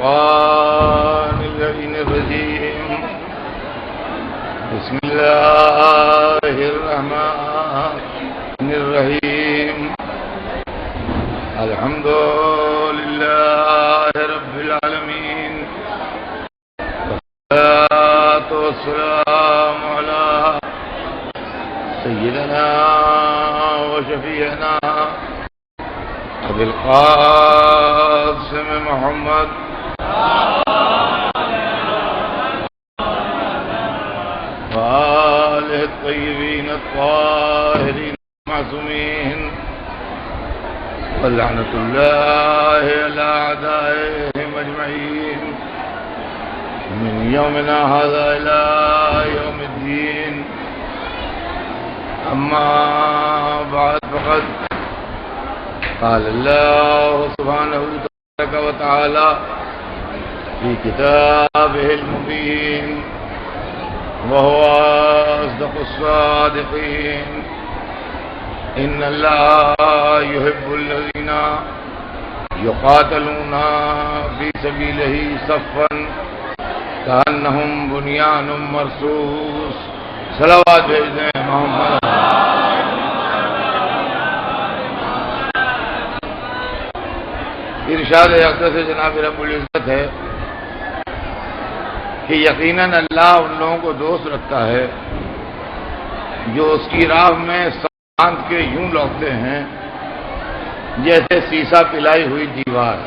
الشيطان اللعين الرجيم بسم الله الرحمن الرحيم الحمد لله رب العالمين والصلاة والسلام على سيدنا وشفيعنا أبي القاسم محمد وآله الطيبين الطاهرين المعصومين ولعنة الله على أعدائهم أجمعين من يومنا هذا إلى يوم الدين. أما بعد فقد قال الله سبحانه وتعالى في كتابه المبين وهو أصدق الصادقين إن الله يحب الذين يقاتلون في سبيله صفا كأنهم بنيان مرصوص. صلوات بھیجنے محمد. ارشاد اقدس سے جناب رب العزت ہے کہ یقیناً اللہ ان لوگوں کو دوست رکھتا ہے جو اس کی راہ میں باندھ کے یوں لوٹتے ہیں جیسے سیسا پلائی ہوئی دیوار.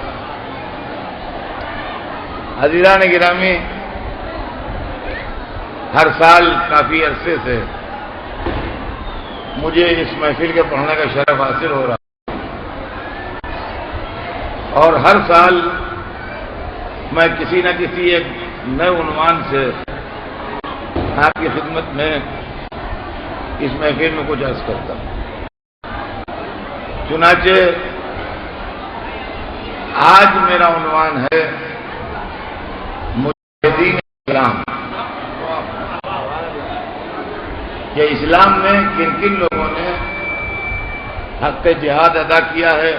عزیزان گرامی، ہر سال کافی عرصے سے مجھے اس محفل کے پڑھنے کا شرف حاصل ہو رہا اور ہر سال میں کسی نہ کسی ایک نئے عنوان سے آپ کی خدمت میں اس محفل میں کچھ عرض کرتا ہوں. چنانچہ آج میرا عنوان ہے مجاہدین اسلام، کہ اسلام میں کن کن لوگوں نے حق جہاد ادا کیا ہے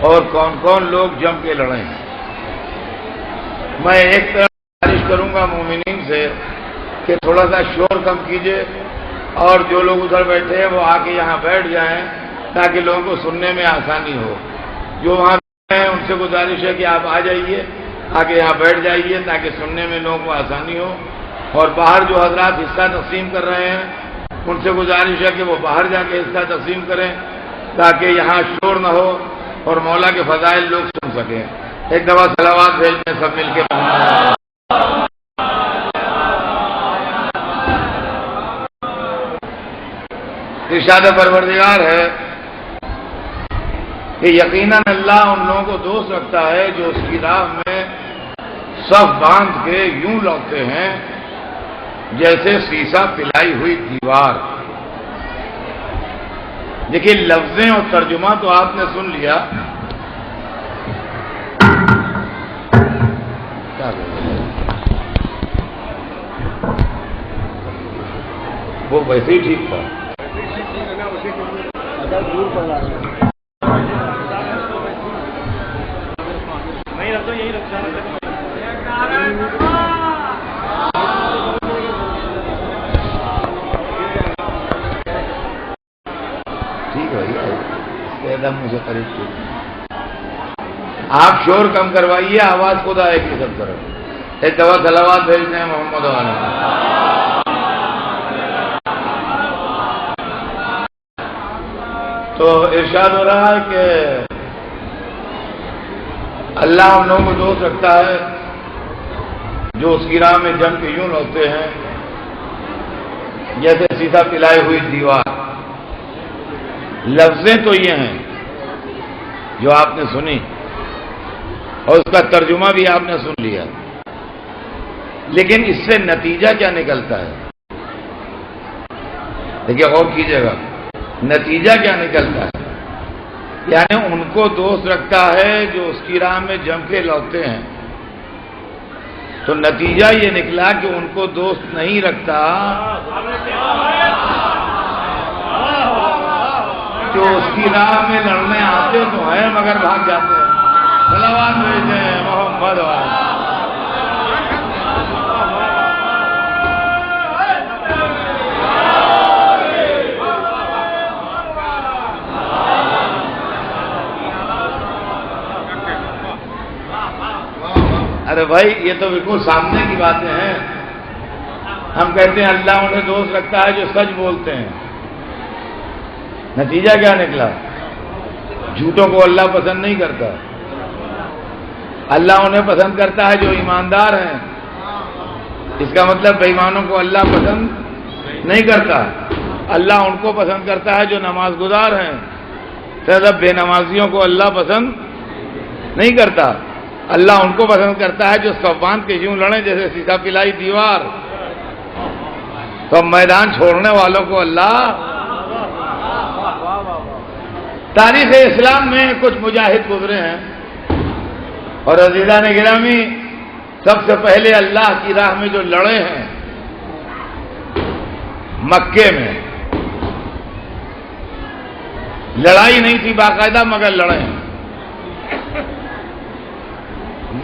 اور کون کون لوگ جم کے لڑے ہیں. میں ایک طرف گزارش کروں گا مومنین سے کہ تھوڑا سا شور کم کیجئے اور جو لوگ ادھر بیٹھے ہیں وہ آ کے یہاں بیٹھ جائیں تاکہ لوگوں کو سننے میں آسانی ہو. جو وہاں بیٹھے ہیں ان سے گزارش ہے کہ آپ آ جائیے، آ کے یہاں بیٹھ جائیے تاکہ سننے میں لوگوں کو آسانی ہو. اور باہر جو حضرات حصہ تقسیم کر رہے ہیں ان سے گزارش ہے کہ وہ باہر جا کے حصہ تقسیم کریں تاکہ یہاں شور نہ ہو اور مولا کے فضائل لوگ سن سکیں. ایک دفعہ صلوات بھیجتے ہیں سب مل کے. ارشاد پروردگار ہے کہ یقیناً اللہ ان لوگوں کو دوست رکھتا ہے جو اس کی راہ میں صف باندھ کے یوں لوٹتے ہیں جیسے سیسا پلائی ہوئی دیوار. دیکھیے لفظیں اور ترجمہ تو آپ نے سن لیا. وہ ویسے ہی ٹھیک تھا. ٹھیک ہے مجھے قریب ٹھیک. آپ شور کم کروائیے، آواز خود آئے گی سب طرف. ایک دفعہ صلوات بھیجتے ہیں محمد والا. تو ارشاد ہو رہا ہے کہ اللہ ان لوگوں کو دوست رکھتا ہے جو اس کی راہ میں جم کے یوں لوٹتے ہیں جیسے سیسا پلائی ہوئی دیوار. لفظیں تو یہ ہیں جو آپ نے سنی اور اس کا ترجمہ بھی آپ نے سن لیا، لیکن اس سے نتیجہ کیا نکلتا ہے؟ دیکھیے غور کیجیے گا، نتیجہ کیا نکلتا ہے. یعنی ان کو دوست رکھتا ہے جو اس کی راہ میں جم کے لوٹتے ہیں، تو نتیجہ یہ نکلا کہ ان کو دوست نہیں رکھتا جو اس کی راہ میں لڑنے آتے تو ہیں مگر بھاگ جاتے ہیں. صلوات بھیجتے ہیں. محمد ارے بھائی یہ تو بالکل سامنے کی باتیں ہیں. ہم کہتے ہیں اللہ انہیں دوست رکھتا ہے جو سچ بولتے ہیں. نتیجہ کیا نکلا؟ جھوٹوں کو اللہ پسند نہیں کرتا. اللہ انہیں پسند کرتا ہے جو ایماندار ہیں. اس کا مطلب بے ایمانوں کو اللہ پسند نہیں کرتا. اللہ ان کو پسند کرتا ہے جو نماز گزار ہیں. صرف بے نمازیوں کو اللہ پسند نہیں کرتا. اللہ ان کو پسند کرتا ہے جو سب باندھ کے یوں لڑیں جیسے سیدھا پلائی دیوار. تو میدان چھوڑنے والوں کو اللہ. تاریخ اسلام میں کچھ مجاہد گزرے ہیں اور عزیزان گرامی سب سے پہلے اللہ کی راہ میں جو لڑے ہیں مکے میں. لڑائی نہیں تھی باقاعدہ مگر لڑے ہیں.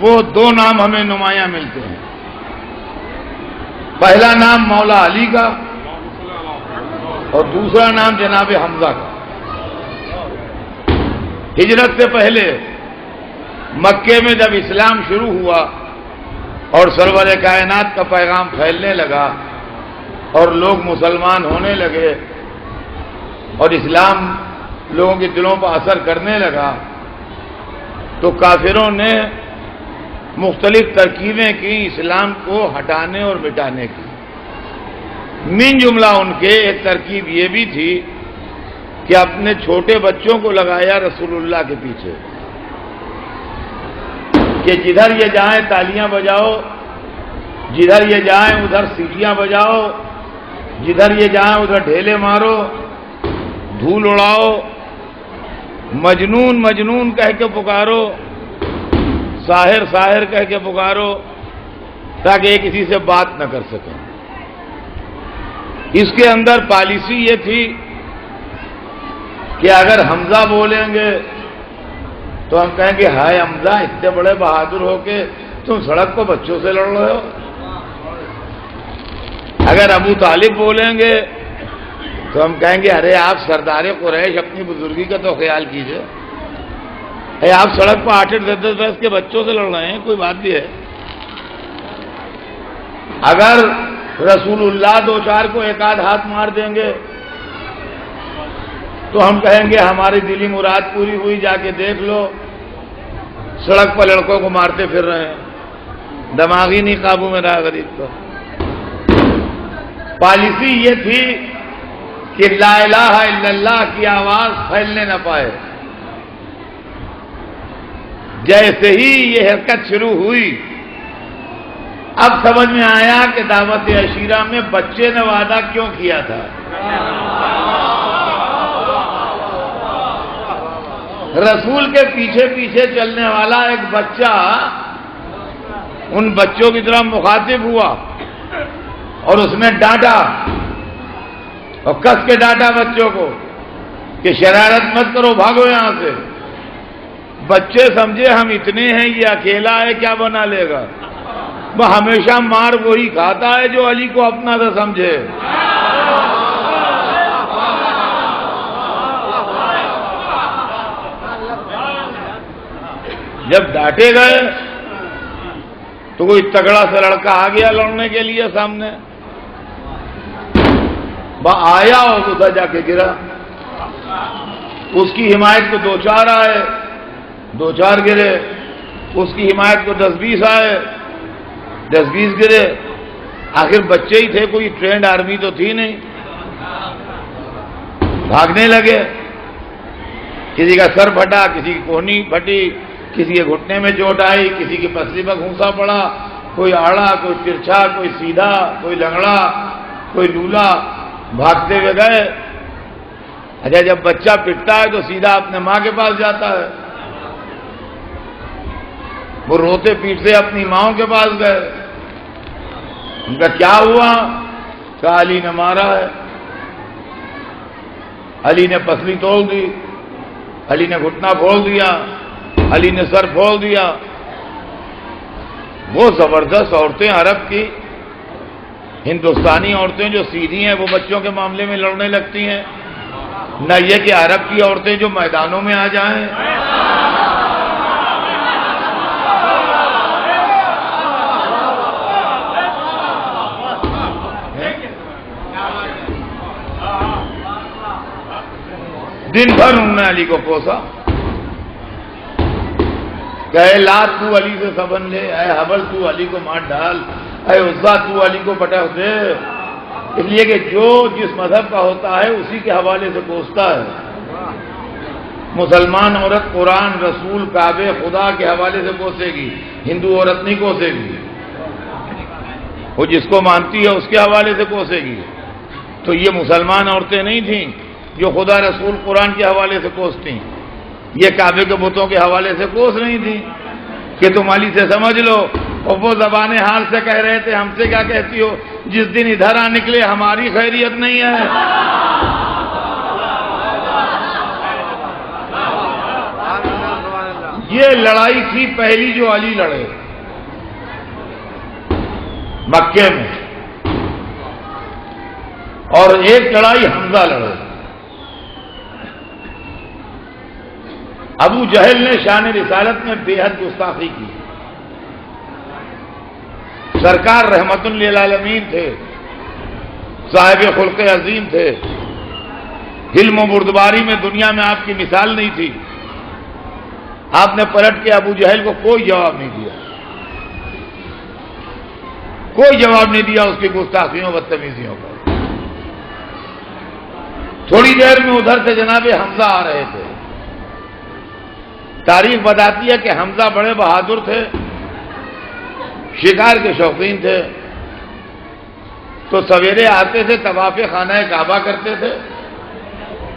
وہ دو نام ہمیں نمایاں ملتے ہیں. پہلا نام مولا علی کا اور دوسرا نام جناب حمزہ کا. ہجرت سے پہلے مکے میں جب اسلام شروع ہوا اور سرور کائنات کا پیغام پھیلنے لگا اور لوگ مسلمان ہونے لگے اور اسلام لوگوں کے دلوں پر اثر کرنے لگا تو کافروں نے مختلف ترکیبیں کی اسلام کو ہٹانے اور مٹانے کی. من جملہ ان کے ایک ترکیب یہ بھی تھی کہ اپنے چھوٹے بچوں کو لگایا رسول اللہ کے پیچھے کہ جدھر یہ جائیں تالیاں بجاؤ, جدھر یہ جائیں ادھر سیٹیاں بجاؤ, جدھر یہ جائیں ادھر ڈھیلے مارو, دھول اڑاؤ, مجنون مجنون کہہ کے پکارو, ساحر ساحر کہہ کے پکارو تاکہ یہ کسی سے بات نہ کر سکیں. اس کے اندر پالیسی یہ تھی کہ اگر حمزہ بولیں گے تو ہم کہیں گے ہائے حمزہ اتنے بڑے بہادر ہو کے تم سڑک کو بچوں سے لڑ رہے ہو. اگر ابو طالب بولیں گے تو ہم کہیں گے ارے آپ سردار قریش اپنی بزرگی کا تو خیال کیجئے. آپ سڑک پر 8-10 برس کے بچوں سے لڑ رہے ہیں, کوئی بات بھی ہے. اگر رسول اللہ 2-4 کو ایک آدھ ہاتھ مار دیں گے تو ہم کہیں گے ہماری دلی مراد پوری ہوئی, جا کے دیکھ لو سڑک پر لڑکوں کو مارتے پھر رہے ہیں, دماغی نہیں قابو میں رہا غریب کو. پالیسی یہ تھی کہ لا الہ الا اللہ کی آواز پھیلنے نہ پائے. جیسے ہی یہ حرکت شروع ہوئی اب سمجھ میں آیا کہ دعوت عشیرہ میں بچے نے وعدہ کیوں کیا تھا. رسول کے پیچھے پیچھے چلنے والا ایک بچہ ان بچوں کی طرح مخاطب ہوا اور اس نے ڈانٹا اور کس کے ڈانٹا بچوں کو کہ شرارت مت کرو, بھاگو یہاں سے. بچے سمجھے ہم اتنے ہیں, یہ اکیلا ہے کیا بنا لے گا. وہ ہمیشہ مار وہی کھاتا ہے جو علی کو اپنا تھا سمجھے. جب ڈانٹے گئے تو کوئی تگڑا سا لڑکا آ گیا لڑنے کے لیے سامنے, وہ آیا اور ادھر جا کے گرا. اس کی حمایت کو 2-4 آئے, 2-4 گرے. اس کی حمایت کو 10-20 آئے, 10-20 گرے. آخر بچے ہی تھے, کوئی ٹرینڈ آرمی تو تھی نہیں. بھاگنے لگے, کسی کا سر پھٹا, کسی کی کوہنی پھٹی, کسی کے گھٹنے میں چوٹ آئی, کسی کی پسلی پر گھونسا پڑا, کوئی آڑا, کوئی ترچھا, کوئی سیدھا, کوئی لنگڑا, کوئی لولا. بھاگتے ہوئے گئے. اچھا جب بچہ پٹتا ہے تو سیدھا اپنے ماں کے پاس جاتا ہے. وہ روتے پیٹتے اپنی ماں کے پاس گئے. ان کا کیا ہوا؟ کہا علی نے مارا ہے. علی نے پسلی توڑ دی, علی نے گھٹنا پھوڑ دیا, علی نے سر پھوڑ دیا. وہ زبردست عورتیں عرب کی، ہندوستانی عورتیں جو سیدھی ہیں وہ بچوں کے معاملے میں لڑنے لگتی ہیں، نہ یہ کہ عرب کی عورتیں جو میدانوں میں آ جائیں۔ دن بھر انہوں نے علی کو کوسا کہ اے لات تو علی سے سبن لے، اے حبل تو علی کو مار ڈال، اے عزا تو علی کو پٹخ دے، اس لیے کہ جو جس مذہب کا ہوتا ہے اسی کے حوالے سے کوستا ہے۔ مسلمان عورت قرآن، رسول، کعبے، خدا کے حوالے سے کوسے گی، ہندو عورت نہیں کوسے گی، وہ جس کو مانتی ہے اس کے حوالے سے کوسے گی۔ تو یہ مسلمان عورتیں نہیں تھیں جو خدا، رسول، قرآن کے حوالے سے کوستی، یہ کعبے کے بتوں کے حوالے سے کوس نہیں تھی کہ تم علی سے سمجھ لو۔ اور وہ زبان حال سے کہہ رہے تھے ہم سے کیا کہتی ہو، جس دن ادھر آ نکلے ہماری خیریت نہیں ہے۔ یہ لڑائی تھی پہلی جو علی لڑے مکے میں، اور ایک لڑائی حمزہ لڑے۔ ابو جہل نے شان رسالت میں بے حد گستاخی کی۔ سرکار رحمت للعالمین تھے، صاحب خلق عظیم تھے، علم و بردباری میں دنیا میں آپ کی مثال نہیں تھی۔ آپ نے پلٹ کے ابو جہل کو کوئی جواب نہیں دیا، کوئی جواب نہیں دیا اس کی گستاخیوں بدتمیزیوں کا۔ تھوڑی دیر میں ادھر سے جناب حمزہ آ رہے تھے۔ تاریخ بتاتی ہے کہ حمزہ بڑے بہادر تھے، شکار کے شوقین تھے، تو سویرے آتے تھے، طواف خانہ کعبہ کرتے تھے،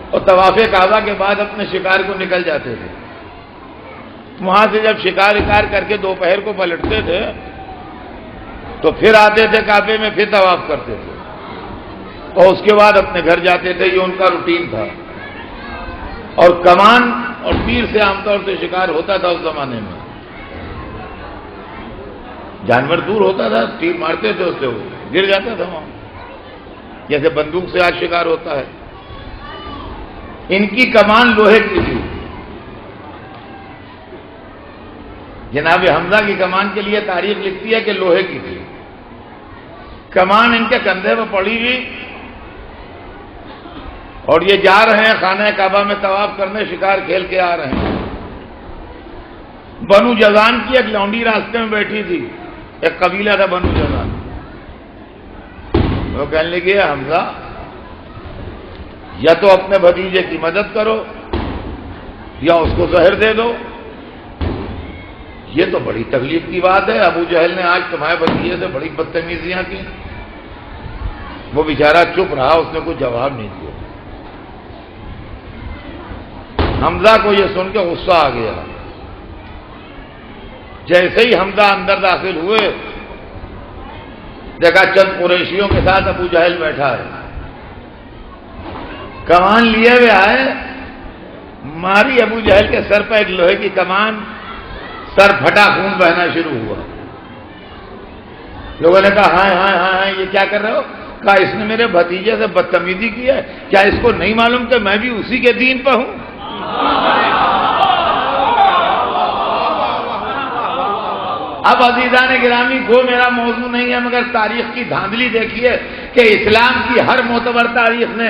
اور طواف کعبہ کے بعد اپنے شکار کو نکل جاتے تھے۔ وہاں سے جب شکار کر کے دوپہر کو پلٹتے تھے تو پھر آتے تھے کعبے میں، پھر طواف کرتے تھے، اور اس کے بعد اپنے گھر جاتے تھے۔ یہ ان کا روٹین تھا۔ اور کمان اور تیر سے عام طور سے شکار ہوتا تھا اس زمانے میں، جانور دور ہوتا تھا، تیر مارتے تھے اس سے وہ گر جاتا تھا وہاں، جیسے بندوق سے آج شکار ہوتا ہے۔ ان کی کمان لوہے کی تھی۔ جناب حمزہ کی کمان کے لیے تاریخ لکھتی ہے کہ لوہے کی تھی۔ کمان ان کے کندھے میں پڑی ہوئی، اور یہ جا رہے ہیں خانہ کعبہ میں طواف کرنے، شکار کھیل کے آ رہے ہیں۔ بنو جزان کی ایک لونڈی راستے میں بیٹھی تھی، ایک قبیلہ تھا بنو جزان۔ وہ کہنے لگے حمزہ یا تو اپنے بھتیجے کی مدد کرو یا اس کو زہر دے دو۔ یہ تو بڑی تکلیف کی بات ہے، ابو جہل نے آج تمہارے بھتیجے سے بڑی بدتمیزیاں کی۔ وہ بیچارہ چپ رہا، اس نے کوئی جواب نہیں دیا۔ حمزہ کو یہ سن کے غصہ آ گیا۔ جیسے ہی حمزہ اندر داخل ہوئے، دیکھا چند قریشیوں کے ساتھ ابو جہل بیٹھا ہے، کمان لیے ہوئے آئے، ماری ابو جہل کے سر پہ ایک لوہے کی کمان، سر پھٹا، خون بہنا شروع ہوا۔ لوگوں نے کہا ہائے ہائے ہائے یہ کیا کر رہے ہو؟ کہا اس نے میرے بھتیجے سے بدتمیزی کی ہے، کیا اس کو نہیں معلوم کہ میں بھی اسی کے دین پہ ہوں؟ اب عزیزان گرامی کو میرا موضوع نہیں ہے، مگر تاریخ کی دھاندلی دیکھیے کہ اسلام کی ہر معتبر تاریخ نے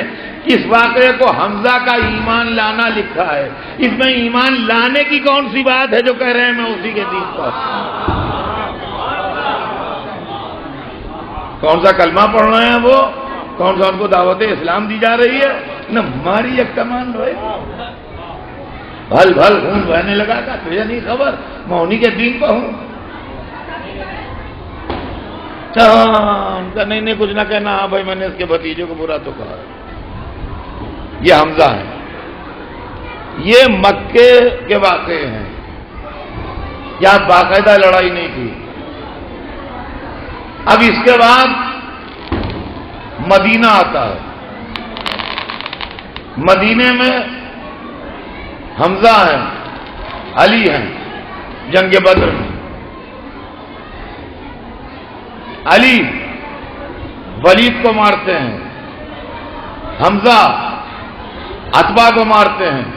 اس واقعے کو حمزہ کا ایمان لانا لکھا ہے۔ اس میں ایمان لانے کی کون سی بات ہے جو کہہ رہے ہیں میں اسی کے دین پر؟ کون سا کلمہ پڑھ رہے ہیں وہ؟ کون سا ان کو دعوت اسلام دی جا رہی ہے؟ نہ ہماری ایک کمان رہے، بھل بھل خون بہنے لگا تھا، تجھے نہیں خبر میں انہی کے دین پر ہوں؟ ان کا نہیں کچھ نہ کہنا، ہاں بھائی میں نے اس کے بھتیجے کو برا تو کہا۔ یہ حمزہ ہے، یہ مکے کے واقعے ہیں، یہاں باقاعدہ لڑائی نہیں تھی۔ اب اس کے بعد مدینہ آتا ہے۔ مدینے میں حمزہ ہیں، علی ہیں، جنگ بدر میں علی ولید کو مارتے ہیں، حمزہ عتبہ کو مارتے ہیں،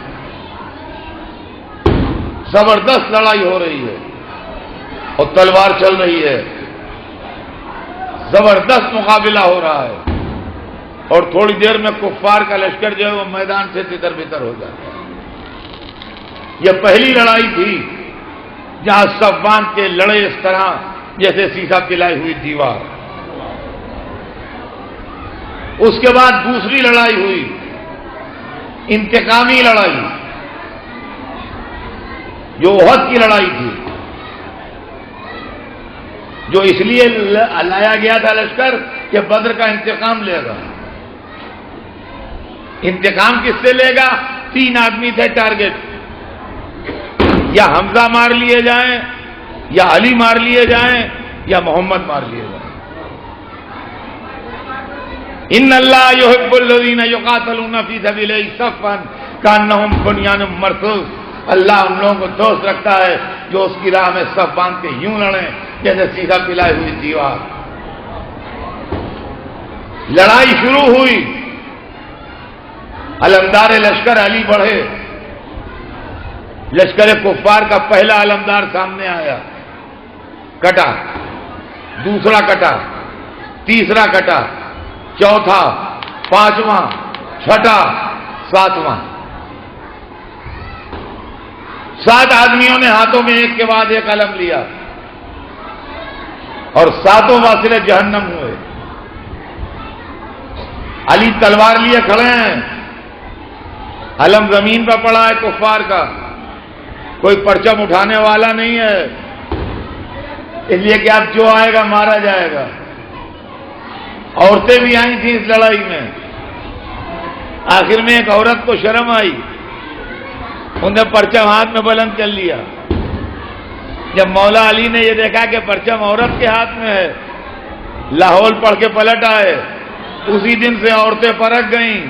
زبردست لڑائی ہو رہی ہے اور تلوار چل رہی ہے، زبردست مقابلہ ہو رہا ہے، اور تھوڑی دیر میں کفار کا لشکر جو ہے وہ میدان سے تتر بتر ہو جاتا ہے۔ یہ پہلی لڑائی تھی جہاں صفوان کے لڑے اس طرح جیسے سیسا پلائی ہوئی دیوار۔ اس کے بعد دوسری لڑائی ہوئی، انتقامی لڑائی، جو احد کی لڑائی تھی، جو اس لیے لایا گیا تھا لشکر کہ بدر کا انتقام لے گا۔ انتقام کس سے لے گا؟ 3 آدمی تھے ٹارگٹ، یا حمزہ مار لیے جائیں، یا علی مار لیے جائیں، یا محمد مار لیے جائیں۔ ان اللہ یحب الذین یقاتلون فی سبیلہ صفا کانہم بنیان مرصوص، اللہ ان لوگوں کو دوست رکھتا ہے جو اس کی راہ میں صف باندھ کے یوں لڑیں جیسے سیدھا پلائی ہوئی دیوار۔ لڑائی شروع ہوئی، علمدار لشکر علی بڑھے، لشکر کفار کا پہلا علمدار سامنے آیا، کٹا، دوسرا کٹا، تیسرا کٹا، چوتھا، پانچواں، چھٹا، ساتواں۔ 7 آدمیوں نے ہاتھوں میں ایک کے بعد ایک علم لیا اور 7 واصل جہنم ہوئے۔ علی تلوار لیے کھڑے ہیں، علم زمین پر پڑا ہے کفار کا، کوئی پرچم اٹھانے والا نہیں ہے، اس لیے کہ اب جو آئے گا مارا جائے گا۔ عورتیں بھی آئی تھیں اس لڑائی میں، آخر میں ایک عورت کو شرم آئی، انہیں پرچم ہاتھ میں بلند کر لیا۔ جب مولا علی نے یہ دیکھا کہ پرچم عورت کے ہاتھ میں ہے، لاہور پڑھ کے پلٹ آئے، اسی دن سے عورتیں پرکھ گئیں۔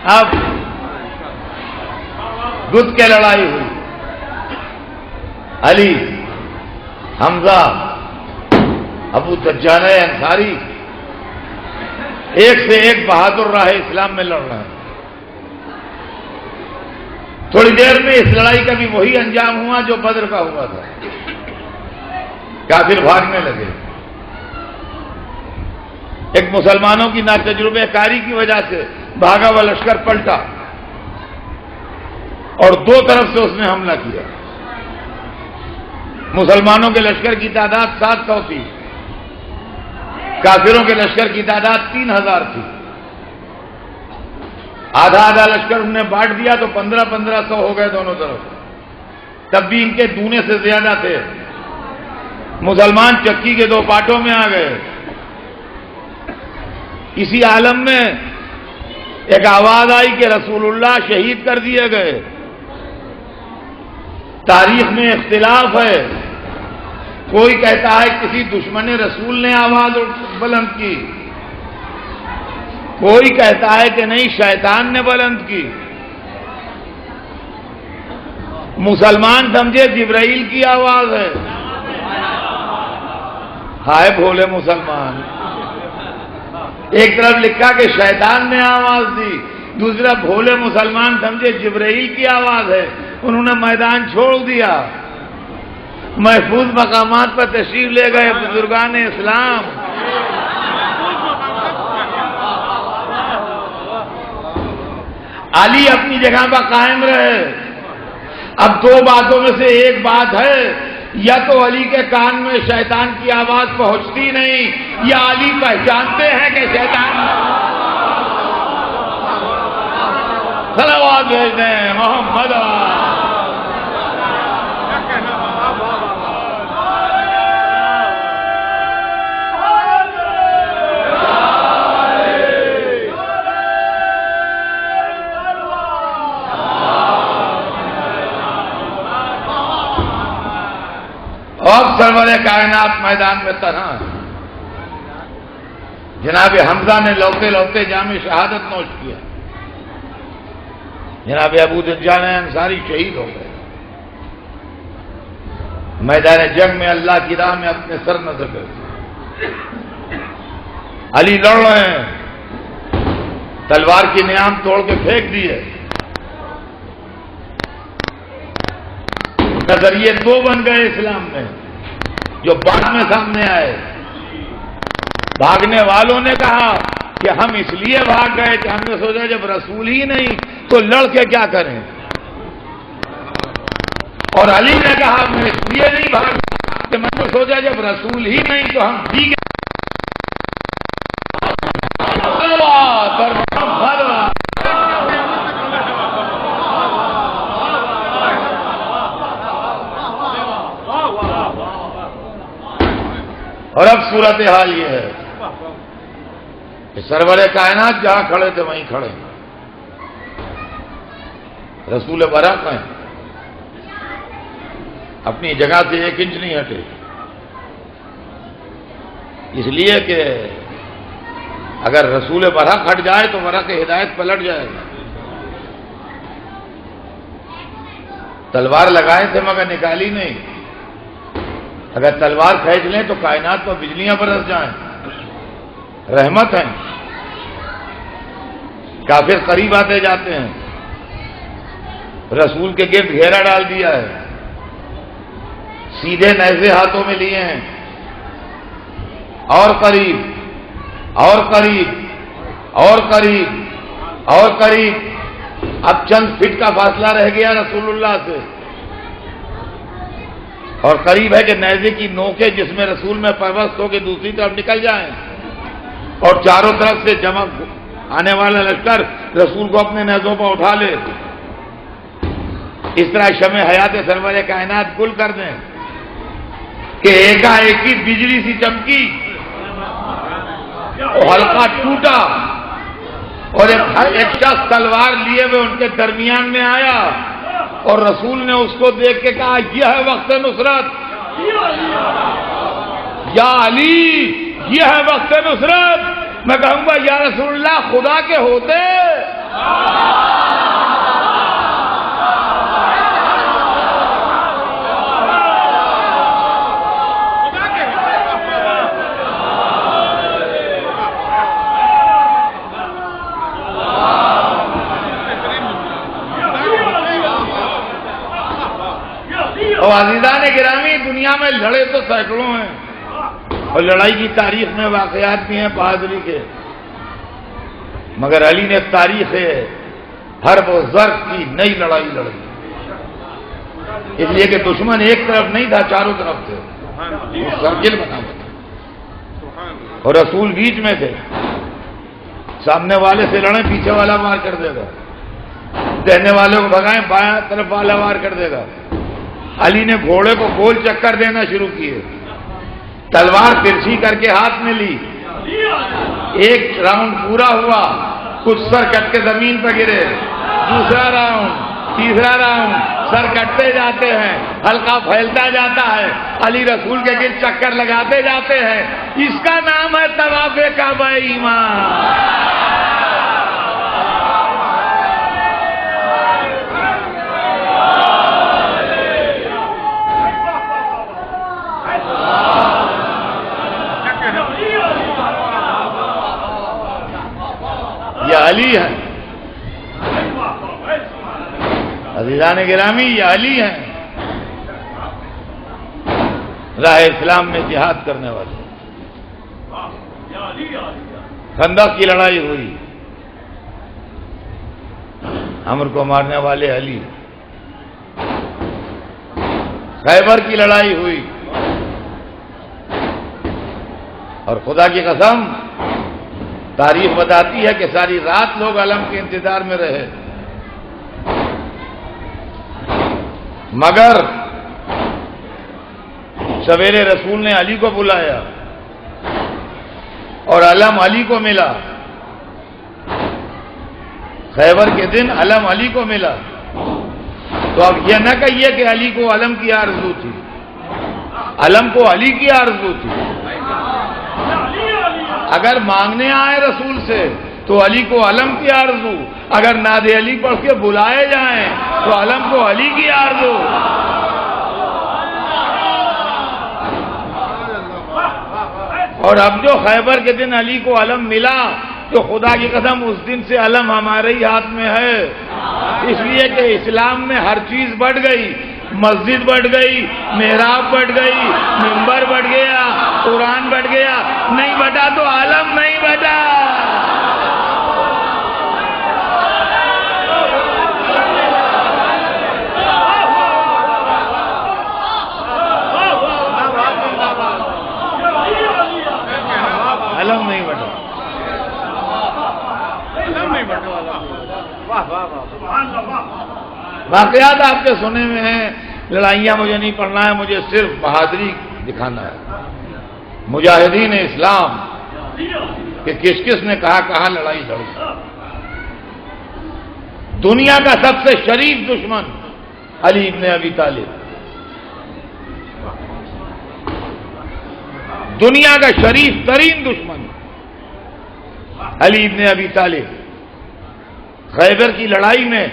اب گد کے لڑائی ہوئی، علی، حمزہ، ابو دجانہ انصاری ایک سے ایک بہادر راہ اسلام میں لڑ رہے ہیں۔ تھوڑی دیر میں اس لڑائی کا بھی وہی انجام ہوا جو بدر کا ہوا تھا، کافر بھاگنے لگے۔ ایک مسلمانوں کی ناتجربہ کاری کی وجہ سے بھاگا ہوا لشکر پلٹا اور 2 طرف سے اس نے حملہ کیا۔ مسلمانوں کے لشکر کی تعداد 700 تھی، کافروں کے لشکر کی تعداد 3000 تھی۔ آدھا آدھا لشکر انہوں نے بانٹ دیا تو 1500 ہو گئے دونوں طرف، تب بھی ان کے دونے سے زیادہ تھے۔ مسلمان چکی کے 2 پارٹوں میں آ گئے۔ اسی عالم میں ایک آواز آئی کہ رسول اللہ شہید کر دیے گئے۔ تاریخ میں اختلاف ہے، کوئی کہتا ہے کسی دشمن رسول نے آواز بلند کی، کوئی کہتا ہے کہ نہیں شیطان نے بلند کی۔ مسلمان سمجھے جبرائیل کی آواز ہے۔ ہائے بھولے مسلمان، ایک طرف لکھا کہ شیطان نے آواز دی، دوسرا بھولے مسلمان سمجھے جبرائیل کی آواز ہے، انہوں نے میدان چھوڑ دیا، محفوظ مقامات پر تشریف لے گئے بزرگان اسلام۔ علی اپنی جگہ پر قائم رہے۔ اب 2 باتوں میں سے ایک بات ہے، یا تو علی کے کان میں شیطان کی آواز پہنچتی نہیں، یا علی پہچانتے ہیں کہ شیطان صلوات بھیج دیں محمد۔ اور سرور کائنات میدان میں تنہا ہے۔ جناب حمزہ نے لوتے لوتے جام شہادت نوش کیا، جناب ابو دجان انصاری شہید ہو گئے، میدان جنگ میں اللہ کی راہ میں اپنے سر نظر کرتے، علی لڑ رہے ہیں، تلوار کی نیام توڑ کے پھینک دیے، نظریے دو بن گئے اسلام میں جو بعد میں سامنے آئے۔ بھاگنے والوں نے کہا کہ ہم اس لیے بھاگ گئے کہ ہم نے سوچا جب رسول ہی نہیں تو لڑ کے کیا کریں، اور علی نے کہا میں اس لیے نہیں بھاگا کہ میں نے سوچا جب رسول ہی نہیں تو ہم ٹھیک ہے۔ اور اب صورتحال یہ ہے کہ سرور کائنات جہاں کھڑے تھے وہیں کھڑے، رسول برحق ہیں، اپنی جگہ سے 1 انچ نہیں ہٹے، اس لیے کہ اگر رسول برحق ہٹ جائے تو برحق ہدایت پلٹ جائے گا۔ تلوار لگائے تھے مگر نکالی نہیں، اگر تلوار کھینچ لیں تو کائنات پر بجلیاں برس جائیں، رحمت ہیں۔ کافر قریب آتے جاتے ہیں، رسول کے گرد گھیرا ڈال دیا ہے، سیدھے نیزے ہاتھوں میں لیے ہیں، اور قریب اور قریب اور قریب اور قریب، اب چند فٹ کا فاصلہ رہ گیا رسول اللہ سے، اور قریب ہے کہ نیزے کی نوکیں جس میں رسول میں پیوست ہو کے دوسری طرف نکل جائیں، اور چاروں طرف سے جمع آنے والا لشکر رسول کو اپنے نیزوں پر اٹھا لے، اس طرح شمع حیات سرور کائنات گل کر دیں کہ ایکا ایک ہی بجلی سی چمکی، حلقہ ٹوٹا، اور ایک شخص تلوار لیے ہوئے ان کے درمیان میں آیا، اور رسول نے اس کو دیکھ کے کہا یہ ہے وقت نصرت، یا علی یہ ہے وقت نصرت۔ میں کہوں گا یا رسول اللہ خدا کے ہوتے اور عزیزان گرامی، دنیا میں لڑے تو سینکڑوں ہیں، اور لڑائی کی تاریخ میں واقعات بھی ہیں بہادری کے، مگر علی نے تاریخ حرب و ضرب کی نئی لڑائی لڑی، اس لیے کہ دشمن ایک طرف نہیں تھا، چاروں طرف تھے، سرکل بنا ہوا تھا، اور رسول بیچ میں تھے، سامنے والے سے لڑیں پیچھے والا وار کر دے گا، دینے والے کو بھگائیں بائیں طرف والا وار کر دے گا۔ علی نے گھوڑے کو گول چکر دینا شروع کیے، تلوار ترچھی کر کے ہاتھ میں لی، ایک راؤنڈ پورا ہوا، کچھ سر کٹ کے زمین پہ گرے، دوسرا راؤنڈ، تیسرا راؤنڈ، سر کٹتے جاتے ہیں، حلقہ پھیلتا جاتا ہے، علی رسول کے گرد چکر لگاتے جاتے ہیں، اس کا نام ہے طواف کعبہ ایمان۔ یہ علی ہے عزیزان گرامی، یہ علی ہیں راہ اسلام میں جہاد کرنے والے۔ خندق کی لڑائی ہوئی، عمر کو مارنے والے علی، خیبر کی لڑائی ہوئی، اور خدا کی قسم تاریخ بتاتی ہے کہ ساری رات لوگ علم کے انتظار میں رہے، مگر سویرے رسول نے علی کو بلایا اور علم علی کو ملا، خیبر کے دن علم علی کو ملا۔ تو اب یہ نہ کہیے کہ علی کو علم کی آرزو تھی، علم کو علی کی آرزو تھی۔ اگر مانگنے آئے رسول سے تو علی کو علم کی آرزو، اگر ناد علی پڑھ کے بلائے جائیں تو علم کو علی کی آرزو۔ اور اب جو خیبر کے دن علی کو علم ملا تو خدا کی قسم اس دن سے علم ہمارے ہی ہاتھ میں ہے، اس لیے کہ اسلام میں ہر چیز بڑھ گئی، مسجد بڑھ گئی، محراب بڑھ گئی، منبر بڑھ گیا، قرآن بڑھ گیا، نہیں بٹا تو علم نہیں بٹا۔ علم نہیں بٹا، واقعات آپ کے سنے میں ہیں، لڑائیاں مجھے نہیں پڑھنا ہے، مجھے صرف بہادری دکھانا ہے مجاہدین اسلام کہ کس کس نے کہاں لڑائی لڑی۔ دنیا کا سب سے شریف دشمن علی ابن ابی طالب، دنیا کا شریف ترین دشمن علی ابن ابی طالب، خیبر کی لڑائی میں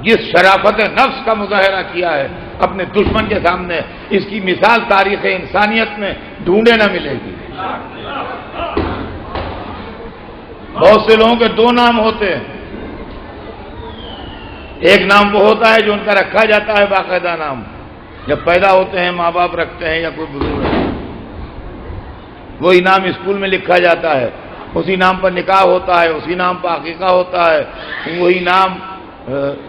جس شرافت نفس کا مظاہرہ کیا ہے اپنے دشمن کے سامنے، اس کی مثال تاریخ انسانیت میں ڈھونڈے نہ ملے گی۔ بہت سے لوگوں کے دو نام ہوتے ہیں، ایک نام وہ ہوتا ہے جو ان کا رکھا جاتا ہے باقاعدہ نام، جب پیدا ہوتے ہیں ماں باپ رکھتے ہیں یا کوئی بزرگ ہے، وہی نام اسکول میں لکھا جاتا ہے، اسی نام پر نکاح ہوتا ہے، اسی نام پر عقیقہ ہوتا ہے، وہی نام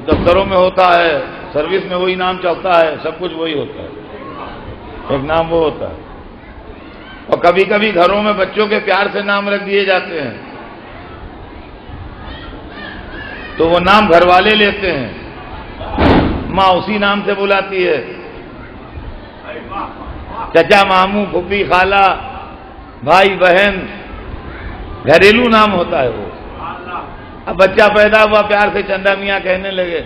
دفتروں میں ہوتا ہے، سروس میں وہی نام چلتا ہے، سب کچھ وہی ہوتا ہے، ایک نام وہ ہوتا ہے۔ اور کبھی کبھی گھروں میں بچوں کے پیار سے نام رکھ دیے جاتے ہیں تو وہ نام گھر والے لیتے ہیں، ماں اسی نام سے بلاتی ہے، چچا ماموں پھوپھی خالہ بھائی بہن، گھریلو نام ہوتا ہے وہ۔ اب بچہ پیدا ہوا پیار سے چندا میاں کہنے لگے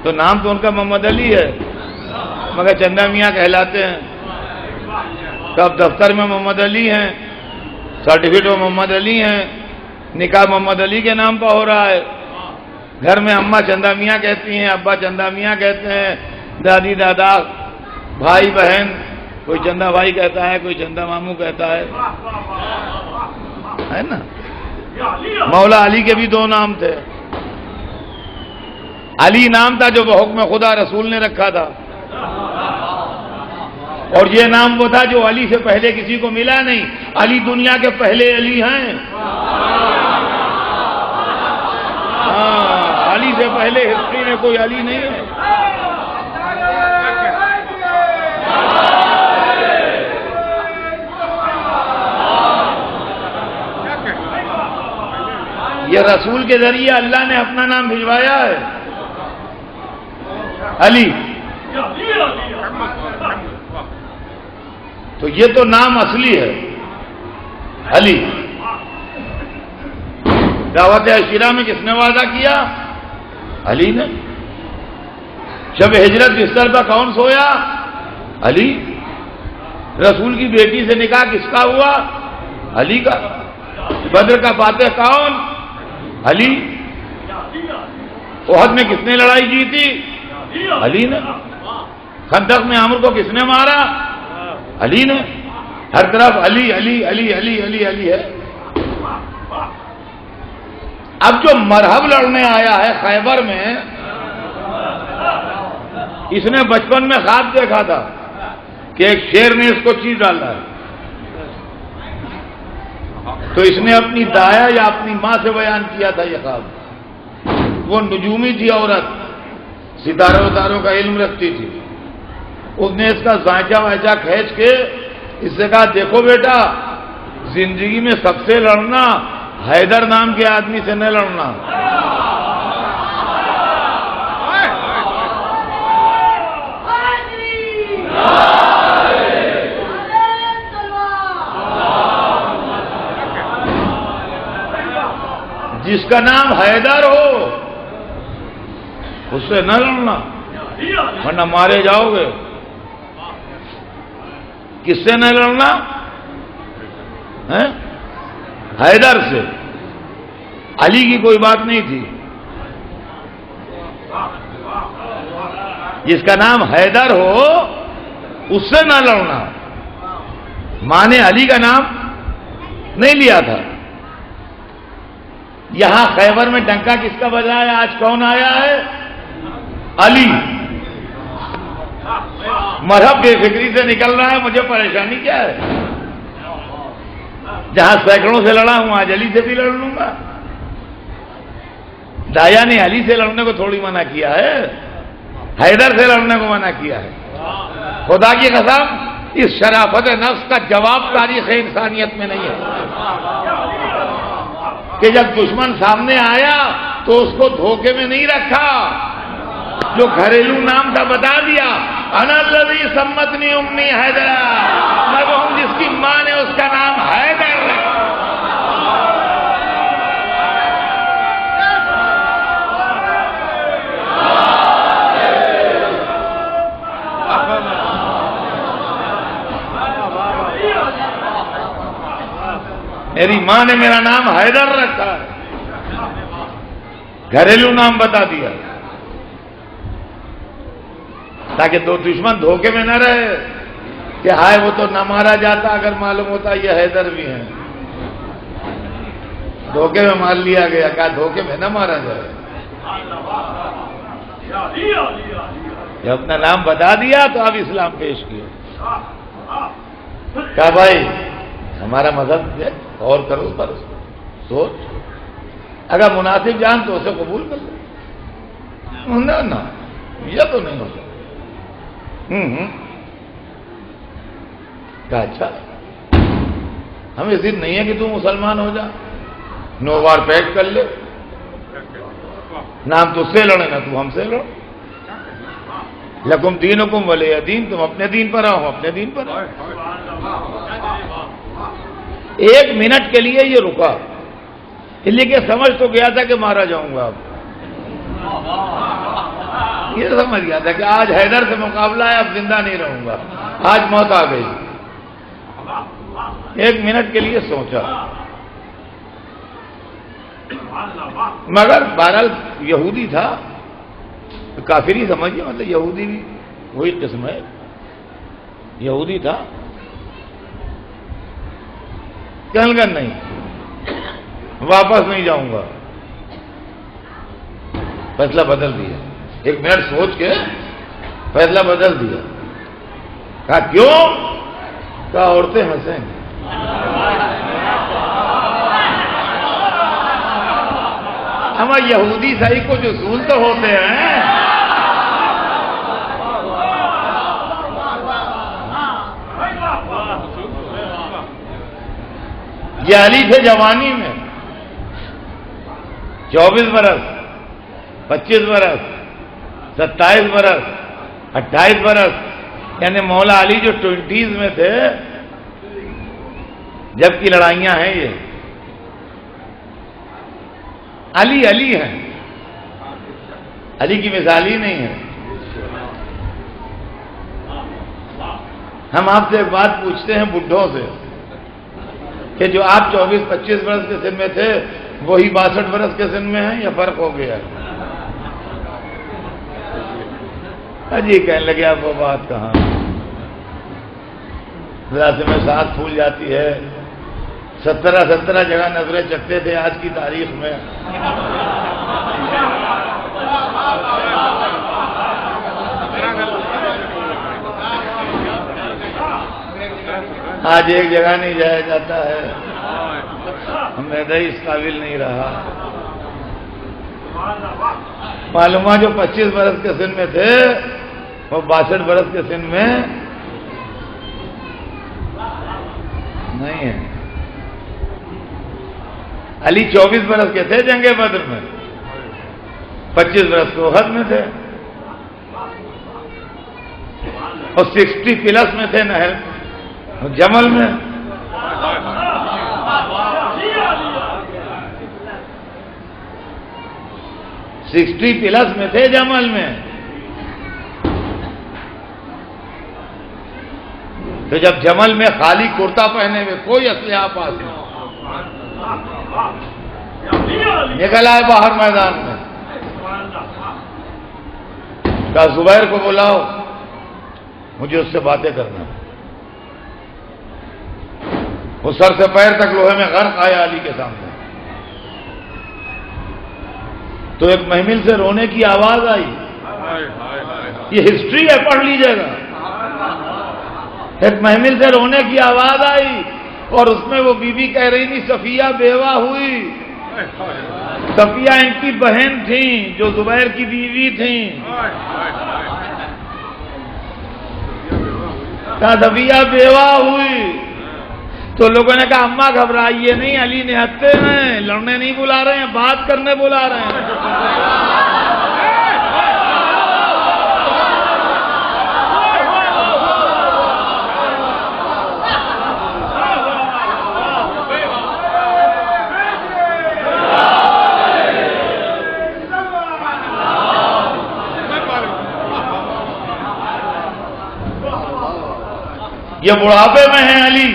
تو نام تو ان کا محمد علی ہے مگر چندا میاں کہلاتے ہیں، تو اب دفتر میں محمد علی ہیں، سرٹیفکیٹ میں محمد علی ہیں، نکاح محمد علی کے نام پر ہو رہا ہے، گھر میں اماں چندا میاں کہتی ہیں، ابا چندا میاں کہتے ہیں، دادی دادا بھائی بہن، کوئی چندا بھائی کہتا ہے، کوئی چندا ماموں کہتا ہے نا۔ مولا علی کے بھی دو نام تھے، علی نام تھا جو بحکم خدا رسول نے رکھا تھا، اور یہ نام وہ تھا جو علی سے پہلے کسی کو ملا نہیں، علی دنیا کے پہلے علی ہیں، ہاں علی سے پہلے ہسٹری میں کوئی علی نہیں ہے۔ یہ رسول کے ذریعے اللہ نے اپنا نام بھجوایا ہے، علی، تو یہ تو نام اصلی ہے علی۔ دعوت عشیرہ میں کس نے وعدہ کیا؟ علی نے۔ شب ہجرت بستر پر کون سویا؟ علی۔ رسول کی بیٹی سے نکاح کس کا ہوا؟ علی کا۔ بدر کا فاتح کون؟ علی۔ احد میں کس نے لڑائی جیتی؟ علی نے۔ خندق میں عمرو کو کس نے مارا؟ علی نے۔ ہر طرف علی علی علی علی علی علی ہے۔ اب جو مرحب لڑنے آیا ہے خیبر میں، اس نے بچپن میں خواب دیکھا تھا کہ ایک شیر نے اس کو چیز ڈالا ہے، تو اس نے اپنی دایا یا اپنی ماں سے بیان کیا تھا یہ خواب۔ وہ نجومی تھی عورت، ستاروں وتاروں کا علم رکھتی تھی، اس نے اس کا زائچہ وائچہ کھینچ کے اس سے کہا دیکھو بیٹا، زندگی میں سب سے لڑنا حیدر نام کے آدمی سے نہ لڑنا۔ جس کا نام حیدر ہو اس سے نہ لڑنا ورنہ مارے جاؤ گے۔ کس سے نہ لڑنا؟ ہیں؟ حیدر سے، علی کی کوئی بات نہیں تھی. جس کا نام حیدر ہو اس سے نہ لڑنا. ماں نے علی کا نام نہیں لیا تھا. یہاں خیبر میں ڈنکا کس کا بجا ہے؟ آج کون آیا ہے؟ علی. مذہب بے فکری سے نکل رہا ہے. مجھے پریشانی کیا ہے؟ جہاں سینکڑوں سے لڑا ہوں آج علی سے بھی لڑ لوں گا. دایا نے علی سے لڑنے کو تھوڑی منع کیا ہے، حیدر سے لڑنے کو منع کیا ہے. خدا کی قسم اس شرافت نفس کا جواب تاریخ انسانیت میں نہیں ہے کہ جب دشمن سامنے آیا تو اس کو دھوکے میں نہیں رکھا. جو گھریلو نام تھا بتا دیا، انا الذی سمتنی امی حیدر، میں وہ ہوں جس کی ماں نے اس کا نام حیدر رکھا. میری ماں نے میرا نام حیدر رکھا ہے. گھریلو نام بتا دیا تاکہ دو دشمن دھوکے میں نہ رہے کہ ہائے وہ تو نہ مارا جاتا اگر معلوم ہوتا یہ حیدر بھی ہیں. دھوکے میں مار لیا گیا. کہا دھوکے میں نہ مارا جائے. جب اپنا نام بتا دیا تو اب اسلام پیش کیا. کہا بھائی ہمارا مذہب ہے، اور کرو پر سوچ، اگر مناسب جان تو اسے قبول کر لو. نہ یہ تو نہیں ہو سکتا. کہا اچھا ہمیں ضد نہیں ہے کہ تم مسلمان ہو جا، 9 بار پیک کر لے. نہ ہم تجھ سے لڑیں نہ تو ہم سے لڑ. لکم دینکم ولی دین، تم اپنے دین پر آؤ اپنے دین پر آؤ. 1 منٹ کے لیے یہ رکا، اس لیے کہ سمجھ تو گیا تھا کہ مارا جاؤں گا. اب یہ سمجھ گیا تھا کہ آج حیدر سے مقابلہ ہے، اب زندہ نہیں رہوں گا، آج موت آ گئی. 1 منٹ کے لیے سوچا، مگر بہرحال یہودی تھا. کافر ہی سمجھیے، مطلب یہودی بھی وہی قسم ہے. یہودی تھا. کہنے لگا نہیں واپس نہیں جاؤں گا. فیصلہ بدل دیا. 1 منٹ سوچ کے فیصلہ بدل دیا. کہا کیوں؟ کہا عورتیں ہنسیں گی. ہمارا یہودی صحیح کچھ اصول تو ہوتے ہیں. یہ علی تھے جوانی میں، 24 برس، 25 برس، 27 برس، 28 برس، یعنی مولا علی جو 20s میں تھے جب کی لڑائیاں ہیں. یہ علی علی ہیں، علی کی مثال ہی نہیں ہے. ہم آپ سے ایک بات پوچھتے ہیں بڈھوں سے کہ جو آپ 24-25 برس کے سن میں تھے وہی 62 برس کے سن میں ہیں یا فرق ہو گیا؟ جی کہنے لگے آپ وہ بات کہاں، ذرا سے میں ساتھ پھول جاتی ہے. 17 جگہ نظریں چکتے تھے آج کی تاریخ میں. آج ایک جگہ نہیں جایا جاتا ہے. میدہ اس قابل نہیں رہا. معلومات جو 25 برس کے سن میں تھے وہ 62 برس کے سن میں نہیں ہے. علی 24 برس کے تھے جنگ بدر میں، 25 برس کے احد میں تھے، اور 60 پلس میں تھے نہر جمل میں. سکسٹی پلس میں تھے جمل میں. تو جب جمل میں خالی کرتا پہنے ہوئے کوئی اسلحہ پاس نہیں، نکل آئے باہر میدان میں، کہا زبیر کو بلاؤ، مجھے اس سے باتیں کرنا۔ وہ سر سے پیر تک لوہے میں غرق آیا علی کے سامنے، تو ایک محمل سے رونے کی آواز آئی، یہ ہسٹری ہے، پڑھ لیجئے گا۔ ایک محمل سے رونے کی آواز آئی اور اس میں وہ بی بی کہہ رہی تھی صفیہ بیوہ ہوئی۔ صفیہ ان کی بہن تھیں جو زبیر کی بیوی تھیں۔ صفیہ بیوہ ہوئی تو لوگوں نے کہا اماں گھبرائیے نہیں، علی نہتے ہیں، لڑنے نہیں بلا رہے ہیں، بات کرنے بلا رہے ہیں۔ یہ بڑھاپے میں ہیں علی،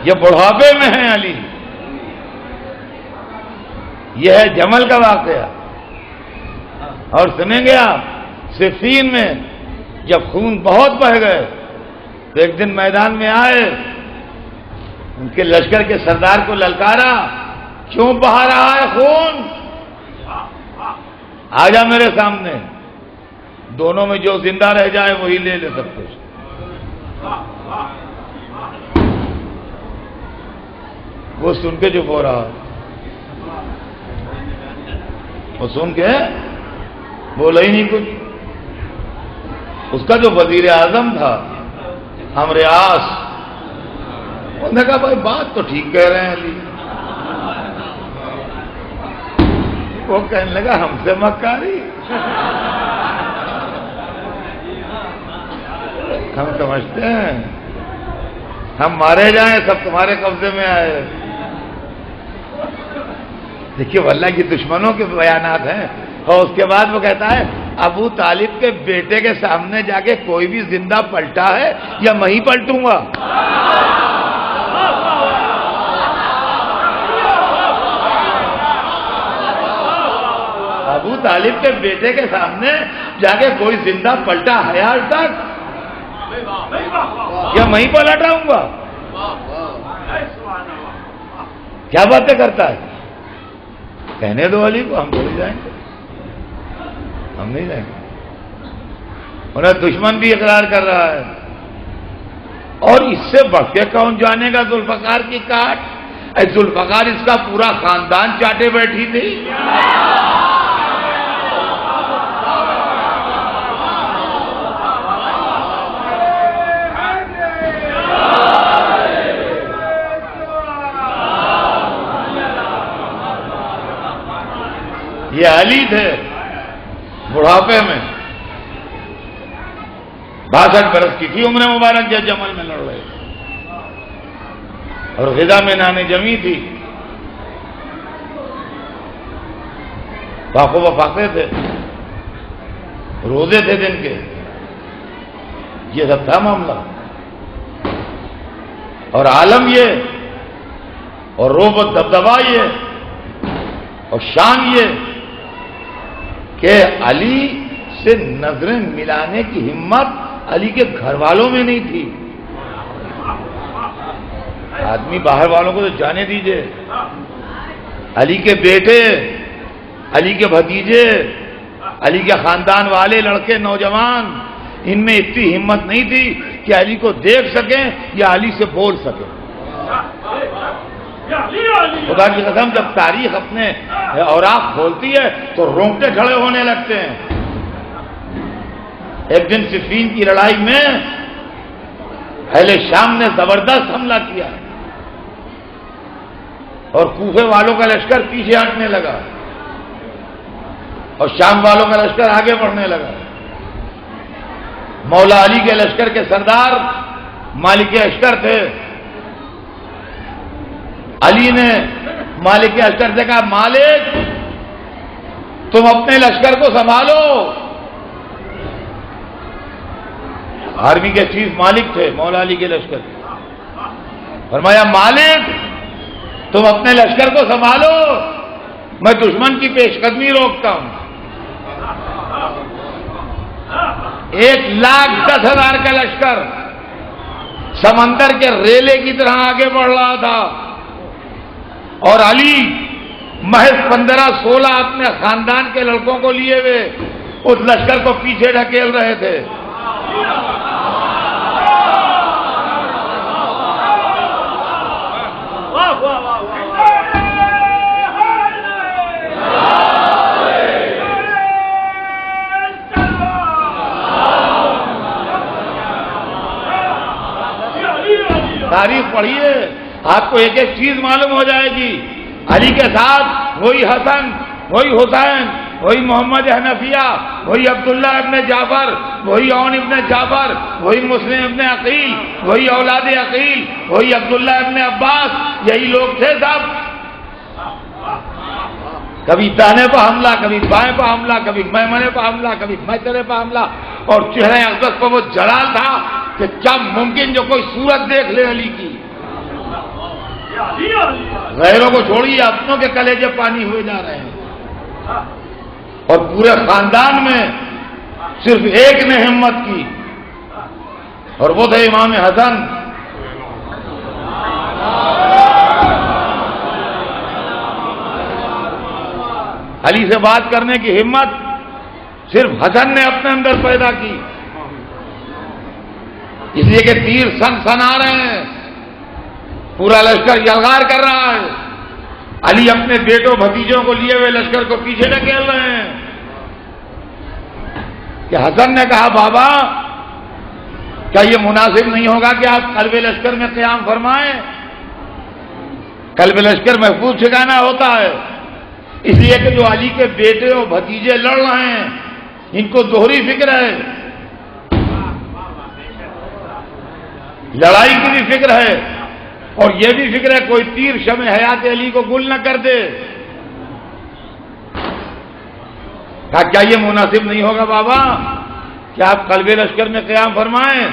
یہ بڑھاپے میں ہیں علی۔ یہ ہے جمل کا واقعہ۔ اور سنیں گے آپ صفین میں جب خون بہت بہہ گئے تو ایک دن میدان میں آئے، ان کے لشکر کے سردار کو للکارا، کیوں بہا رہا ہے خون؟ آ جا میرے سامنے، دونوں میں جو زندہ رہ جائے وہی لے لے سب کچھ۔ وہ سن کے چپ ہو رہا، وہ سن کے بولا ہی نہیں کچھ۔ اس کا جو وزیر اعظم تھا عمرو عاص، انہوں نے کہا بھائی بات تو ٹھیک کہہ رہے ہیں علی۔ وہ کہنے لگا ہم سے مکاری، ہم سمجھتے ہیں ہم مارے جائیں سب تمہارے قبضے میں آئے۔ دیکھیے واللہ کی دشمنوں کے بیانات ہیں۔ اور اس کے بعد وہ کہتا ہے ابو طالب کے بیٹے کے سامنے جا کے کوئی بھی زندہ پلٹا ہے یا میں ہی پلٹوں گا۔ ابو طالب کے بیٹے کے سامنے جا کے کوئی زندہ پلٹا ہے آج تک یا میں ہی پلٹا ہوں گا؟ کیا باتیں کرتا ہے؟ کہنے دو علی کو، ہم تھوڑی جائیں گے، ہم نہیں جائیں گے۔ انہیں دشمن بھی اقرار کر رہا ہے۔ اور اس سے بڑھ کے کون جانے گا ذوالفقار کی کاٹ؟ ذوالفقار اس کا پورا خاندان چاٹے بیٹھی تھی۔ یہ علی تھے بڑھاپے میں، 62 برس کی تھی عمر مبارک جب جمل میں لڑ رہے، اور غذا میں نانے جمی تھی، فاقو وفاقے تھے، روزے تھے دن کے، یہ سب تھا معاملہ۔ اور عالم یہ، اور روب و دبدبا یہ، اور شان یہ کہ علی سے نظریں ملانے کی ہمت علی کے گھر والوں میں نہیں تھی۔ آدمی باہر والوں کو تو جانے دیجئے، علی کے بیٹے، علی کے بھتیجے، علی کے خاندان والے لڑکے نوجوان، ان میں اتنی ہمت نہیں تھی کہ علی کو دیکھ سکیں یا علی سے بول سکیں۔ خدا کی قسم جب تاریخ اپنے اوراق کھولتی ہے تو رونگٹے کھڑے ہونے لگتے ہیں۔ ایک دن صفین کی لڑائی میں اہل شام نے زبردست حملہ کیا اور کوفے والوں کا لشکر پیچھے ہٹنے لگا اور شام والوں کا لشکر آگے بڑھنے لگا۔ مولا علی کے لشکر کے سردار مالک اشتر تھے۔ علی نے مالک اشتر سے کہا مالک تم اپنے لشکر کو سنبھالو، آرمی کے چیف مالک تھے مولا علی کے لشکر کے. فرمایا مالک تم اپنے لشکر کو سنبھالو، میں دشمن کی پیش قدمی روکتا ہوں. 1,10,000 کا لشکر سمندر کے ریلے کی طرح آگے بڑھ رہا تھا، اور علی محض 15-16 اپنے خاندان کے لڑکوں کو لیے ہوئے اس لشکر کو پیچھے ڈھکیل رہے تھے. تاریخ پڑھیے آپ کو ایک ایک چیز معلوم ہو جائے گی. علی کے ساتھ وہی حسن، وہی حسین، وہی محمد حنفیہ، وہی عبداللہ ابن جعفر، وہی عون ابن جعفر، وہی مسلم ابن عقیل، وہی اولاد عقیل، وہی عبداللہ ابن عباس. یہی لوگ تھے سب. کبھی داہنے پہ حملہ، کبھی بائیں پہ حملہ، کبھی میمنے پہ حملہ، کبھی میسرے پہ حملہ. اور چہرے اقدس پہ وہ جلال تھا کہ کیا ممکن جو کوئی صورت دیکھ لے علی کی. غیروں کو چھوڑیے، اپنوں کے کلیجے پانی ہوئے جا رہے ہیں. اور پورے خاندان میں صرف ایک نے ہمت کی، اور وہ تھے امام حسن. علی سے بات کرنے کی ہمت صرف حسن نے اپنے اندر پیدا کی. اس لیے کہ تیر سن سن آ رہے ہیں، پورا لشکر یلغار کر رہا ہے. علی اپنے بیٹوں بھتیجوں کو لیے ہوئے لشکر کو پیچھے ڈھکیل رہے ہیں. کہ حسن نے کہا بابا کیا یہ مناسب نہیں ہوگا کہ آپ قلب لشکر میں قیام فرمائیں؟ قلب لشکر محفوظ ٹھکانا ہوتا ہے. اس لیے کہ جو علی کے بیٹے اور بھتیجے لڑ رہے ہیں ان کو دوہری فکر ہے، لڑائی کی بھی فکر ہے اور یہ بھی فکر ہے کوئی تیر شمع حیات علی کو گل نہ کر دے. کہا کیا یہ مناسب نہیں ہوگا بابا کہ آپ قلب لشکر میں قیام فرمائیں؟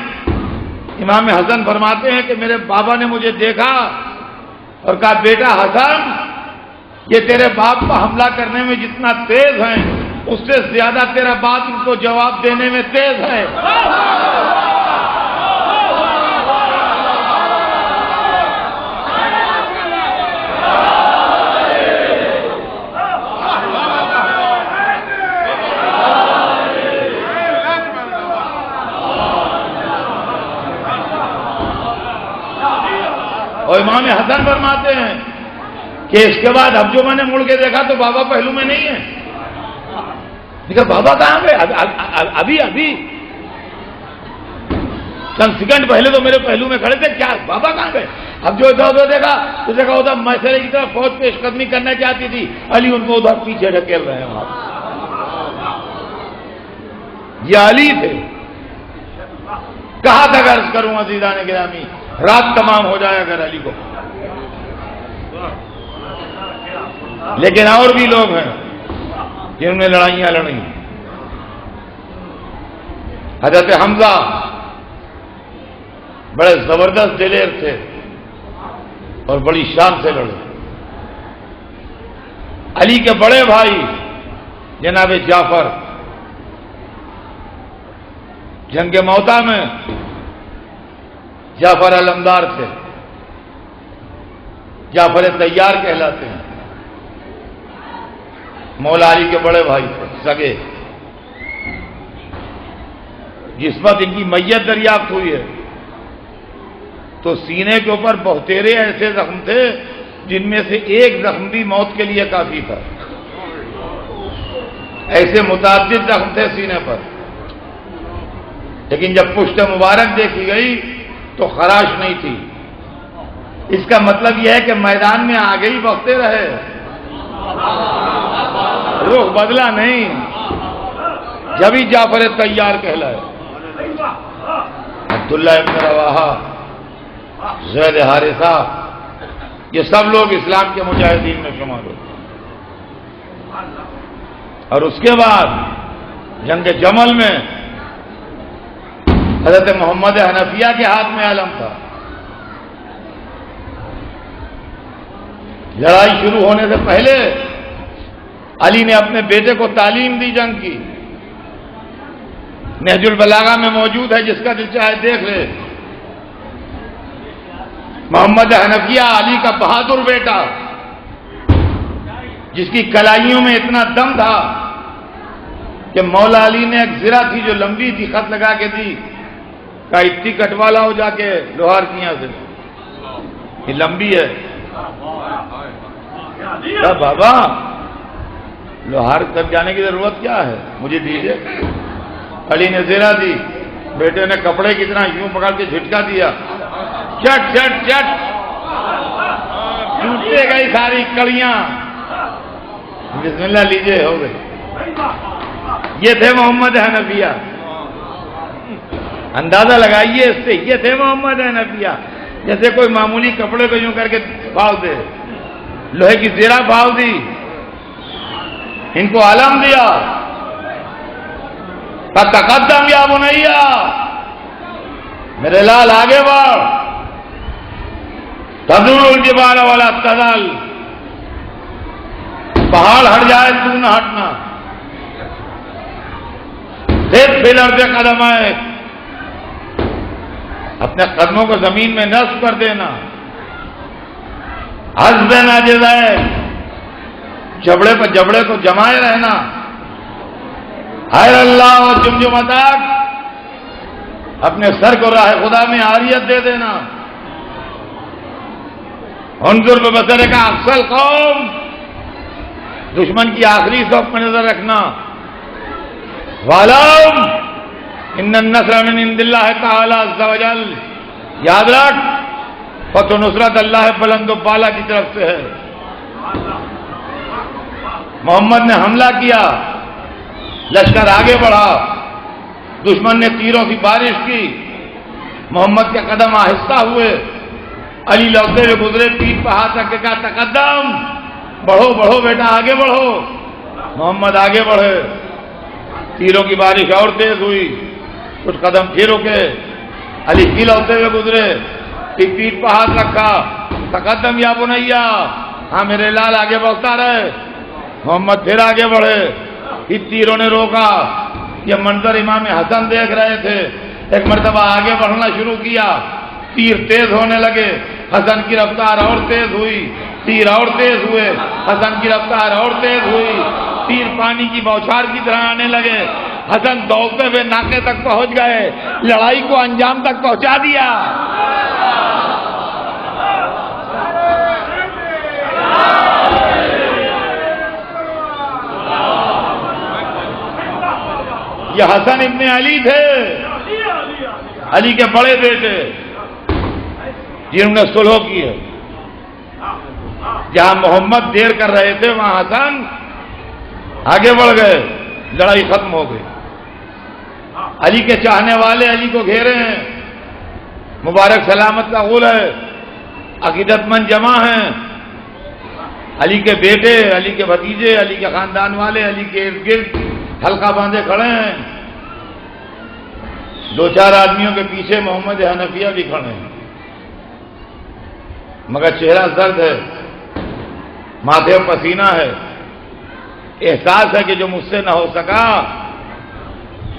امام حسن فرماتے ہیں کہ میرے بابا نے مجھے دیکھا اور کہا بیٹا حسن، یہ تیرے باپ کو حملہ کرنے میں جتنا تیز ہیں اس سے زیادہ تیرا باپ ان کو جواب دینے میں تیز ہے. اور امام حسن فرماتے ہیں کہ اس کے بعد اب جو میں نے مڑ کے دیکھا تو بابا پہلو میں نہیں ہے. دیکھا بابا کہاں گئے؟ ابھی چند سیکنڈ پہلے تو میرے پہلو میں کھڑے تھے، کیا بابا کہاں گئے؟ اب جو ادھر دیکھا تو دیکھا ادھر مسئلے کی طرف فوج پیش قدمی کرنا چاہتی تھی، علی ان کو ادھر پیچھے ڈھکیل رہے ہیں. وہاں یہ علی تھے. کہا تھا عرض کروں عزیزان گرامی، رات تمام ہو جائے اگر علی کو. لیکن اور بھی لوگ ہیں جنہوں نے لڑائیاں لڑی. حضرت حمزہ بڑے زبردست دلیر تھے اور بڑی شان سے لڑے. علی کے بڑے بھائی جناب جعفر جنگ موتا میں جعفر علمدار تھے، جعفر طیار کہلاتے ہیں. مولا علی کے بڑے بھائی تھے سگے. جس وقت ان کی میت دریافت ہوئی ہے تو سینے کے اوپر بہتیرے ایسے زخم تھے جن میں سے ایک زخم بھی موت کے لیے کافی تھا. ایسے متعدد زخم تھے سینے پر. لیکن جب پشت مبارک دیکھی گئی تو خراش نہیں تھی. اس کا مطلب یہ ہے کہ میدان میں آگے ہی بختے رہے، رخ بدلا نہیں. جبھی جعفر طیار کہلائے. عبداللہ ابن رواحہ، زید حارثہ، یہ سب لوگ اسلام کے مجاہدین میں شمار ہوتے. اور اس کے بعد جنگ جمل میں حضرت محمد حنفیہ کے ہاتھ میں علم تھا. لڑائی شروع ہونے سے پہلے علی نے اپنے بیٹے کو تعلیم دی جنگ کی. نہج البلاغہ میں موجود ہے، جس کا دل چاہے دیکھ لے. محمد حنفیہ علی کا بہادر بیٹا، جس کی کلائیوں میں اتنا دم تھا کہ مولا علی نے ایک زرہ تھی جو لمبی تھی، خط لگا کے دی کہ اتنی کٹوا لاؤ جا کے لوہار کی یہاں سے، یہ لمبی ہے. بابا لوہار تک جانے کی ضرورت کیا ہے، مجھے دیجیے. علی نے زرہ دی، بیٹے نے کپڑے کی طرح یوں پکڑ کے جھٹکا دیا، چٹ چٹ چٹ ٹوٹتے گئی ساری کڑیاں. بسم اللہ لیجیے، ہو گئی. یہ تھے محمد حنفیہ. اندازہ لگائیے اس سے، یہ تھے محمد حنفیہ. جیسے کوئی معمولی کپڑے کو یوں کر کے پھاڑ دے، لوہے کی زرہ پھاڑ دی، ان کو علم دیا. تقدم یا بنیا، میرے لال آگے بڑھ. تزول الجبال ولا تزل، پہاڑ ہٹ جائے تو نہ ہٹنا. صرف الارض قدم آئے، اپنے قدموں کو زمین میں نصب کر دینا. حسب ناجزائے، جبڑے پر جبڑے کو جمائے رہنا. حیر اللہ اور جمجمتاک، اپنے سر کو راہ خدا میں عاریت دے دینا. انظر ببصرک کا اقصى القوم، دشمن کی آخری صف پر نظر رکھنا. وَاعْلَمْ إِنَّ النَّصْرَ مِنْ عِنْدِ اللَّهِ تَعَالَى عَزَّ وَجَلَّ، یاد رکھ فتح و نصرت اللہ بلند و بالا کی طرف سے ہے. محمد نے حملہ کیا، لشکر آگے بڑھا، دشمن نے تیروں کی بارش کی. محمد کے قدم آہستہ ہوئے. علی لوٹتے ہوئے گزرے، پیٹھ پہ ہاتھ رکھ کے کہا تقدم، بڑھو بڑھو بیٹا آگے بڑھو. محمد آگے بڑھے، تیروں کی بارش اور تیز ہوئی. کچھ قدم پھر رکے، علی پھر لوٹتے ہوئے گزرے، پھر پیٹھ پہ ہاتھ رکھا. تقدم یا بنیا، ہاں میرے لال آگے بڑھتا رہے. محمد پھر آگے بڑھے، پھر تیروں نے روکا. یہ منظر امام حسن دیکھ رہے تھے. ایک مرتبہ آگے بڑھنا شروع کیا، تیر تیز ہونے لگے، حسن کی رفتار اور تیز ہوئی، تیر اور تیز ہوئے، حسن کی رفتار اور تیز ہوئی. تیر پانی کی بوچھار کی طرح آنے لگے. حسن دوڑتے ہوئے ناکے تک پہنچ گئے، لڑائی کو انجام تک پہنچا دیا. یہ حسن ابن علی تھے، علی کے بڑے بیٹے، جنہوں نے صلح کی ہے. جہاں محمد دیر کر رہے تھے وہاں حسن آگے بڑھ گئے، لڑائی ختم ہو گئی. علی کے چاہنے والے علی کو گھیرے ہیں. مبارک سلامت کا غل ہے، عقیدت مند جمع ہیں. علی کے بیٹے، علی کے بھتیجے، علی کے خاندان والے علی کے ارد گرد حلقہ باندھے کھڑے ہیں. دو چار آدمیوں کے پیچھے محمد حنفیہ بھی کھڑے ہیں، مگر چہرہ زرد ہے، ماتھے پر پسینہ ہے. احساس ہے کہ جو مجھ سے نہ ہو سکا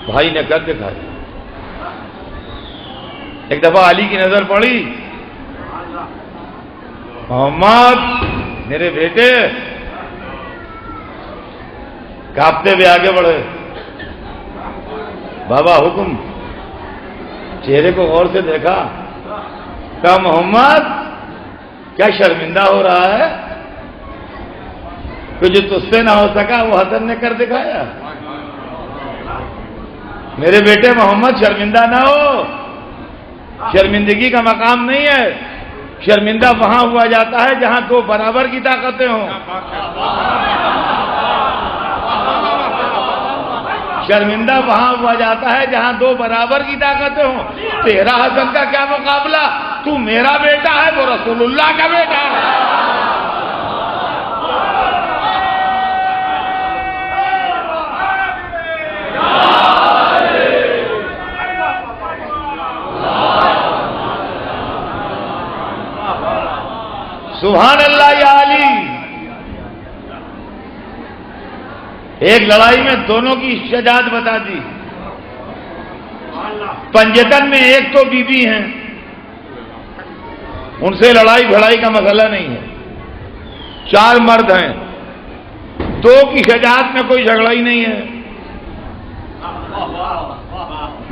بھائی نے کر دکھایا. ایک دفعہ علی کی نظر پڑی، محمد میرے بیٹے، کانپتے ہوئے آگے بڑھے. بابا حکم، چہرے کو غور سے دیکھا، کہا محمد کیا شرمندہ ہو رہا ہے کہ جو تجھ سے نہ ہو سکا وہ حسن نے کر دکھایا. میرے بیٹے محمد شرمندہ نہ ہو، شرمندگی کا مقام نہیں ہے. شرمندہ وہاں ہوا جاتا ہے جہاں دو برابر کی طاقتیں ہوں. شرمندہ وہاں ہوا جاتا ہے جہاں دو برابر کی طاقتیں ہوں. تیرا حسن کا کیا مقابلہ، تو میرا بیٹا ہے، وہ رسول اللہ کا بیٹا ہے. سبحان اللہ یا علی. ایک لڑائی میں دونوں کی شجاعت بتا دی. پنجتن میں ایک تو بی بی ہیں، ان سے لڑائی بھڑائی کا مسئلہ نہیں ہے. 4 مرد ہیں، 2 کی شجاعت میں کوئی جھگڑا ہی نہیں ہے.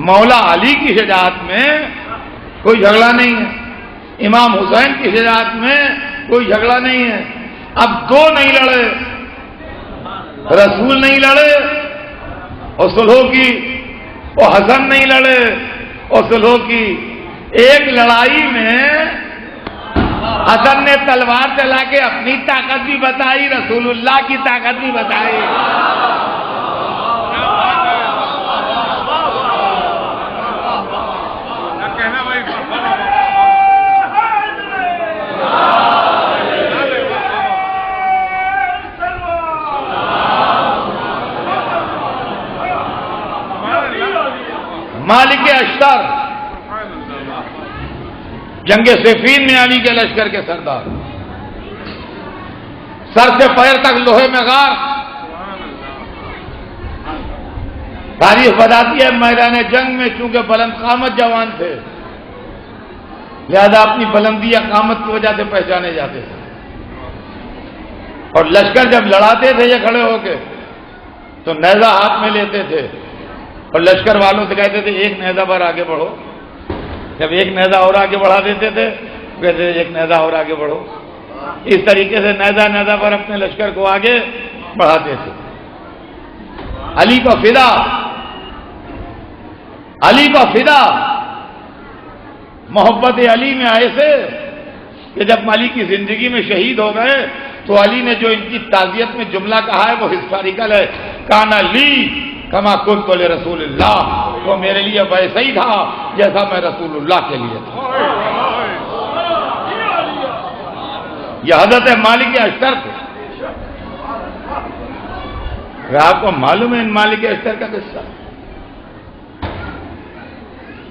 مولا علی کی شجاعت میں کوئی جھگڑا نہیں ہے، امام حسین کی شجاعت میں کوئی جھگڑا نہیں ہے. اب 2 نہیں لڑے، رسول نہیں لڑے اور صلح کی، اور حسن نہیں لڑے اور صلح کی. ایک لڑائی میں حسن نے تلوار چلا کے اپنی طاقت بھی بتائی، رسول اللہ کی طاقت بھی بتائی. مالک اشتر جنگ صفین میں علی کے لشکر کے سردار، سر سے پیر تک لوہے میں غار. تاریخ بتاتی ہے میدان جنگ میں چونکہ بلند قامت جوان تھے، لہذا اپنی بلندی یا قامت کی وجہ سے پہچانے جاتے تھے. اور لشکر جب لڑاتے تھے یہ کھڑے ہو کے تو نیزہ ہاتھ میں لیتے تھے اور لشکر والوں سے کہتے تھے ایک نیزہ پر آگے بڑھو. جب ایک نیزہ اور آگے بڑھا دیتے تھے کہتے تھے ایک نیزہ اور آگے بڑھو. اس طریقے سے نیزہ پر اپنے لشکر کو آگے بڑھاتے تھے. علی کا فدا، علی کا فدا محبت علی میں ایسے کہ جب علی کی زندگی میں شہید ہو گئے تو علی نے جو ان کی تعزیت میں جملہ کہا ہے وہ ہسٹوریکل ہے. کانا لی کما کنت لرسول اللہ، وہ میرے لیے ویسا ہی تھا جیسا میں رسول اللہ کے لیے تھا. یہ حضرت مالک اشتر تھے. آپ کو معلوم ہے ان مالک اشتر کا قصہ؟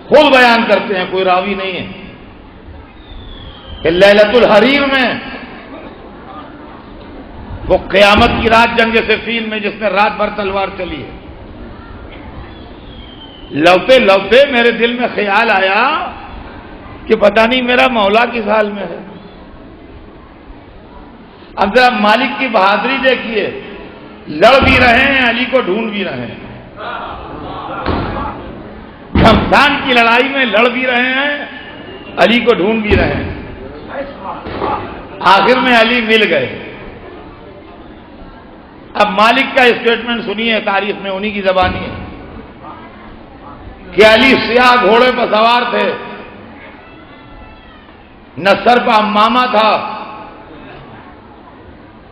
خود بیان کرتے ہیں، کوئی راوی نہیں ہے، کہ لیلۃ الحریر میں وہ قیامت کی رات جنگ صفین میں جس میں رات بھر تلوار چلی ہے، لوتے لوتے میرے دل میں خیال آیا کہ پتہ نہیں میرا مولا کس حال میں ہے. اب ذرا مالک کی بہادری دیکھیے، لڑ بھی رہے ہیں، علی کو ڈھونڈ بھی رہے ہیں. گھمسان کی لڑائی میں لڑ بھی رہے ہیں، علی کو ڈھونڈ بھی رہے ہیں. آخر میں علی مل گئے. اب مالک کا اسٹیٹمنٹ سنیے، تاریخ میں انہی کی زبانی ہے کہ علی سیاہ گھوڑے پر سوار تھے، نہ سر پر عمامہ تھا،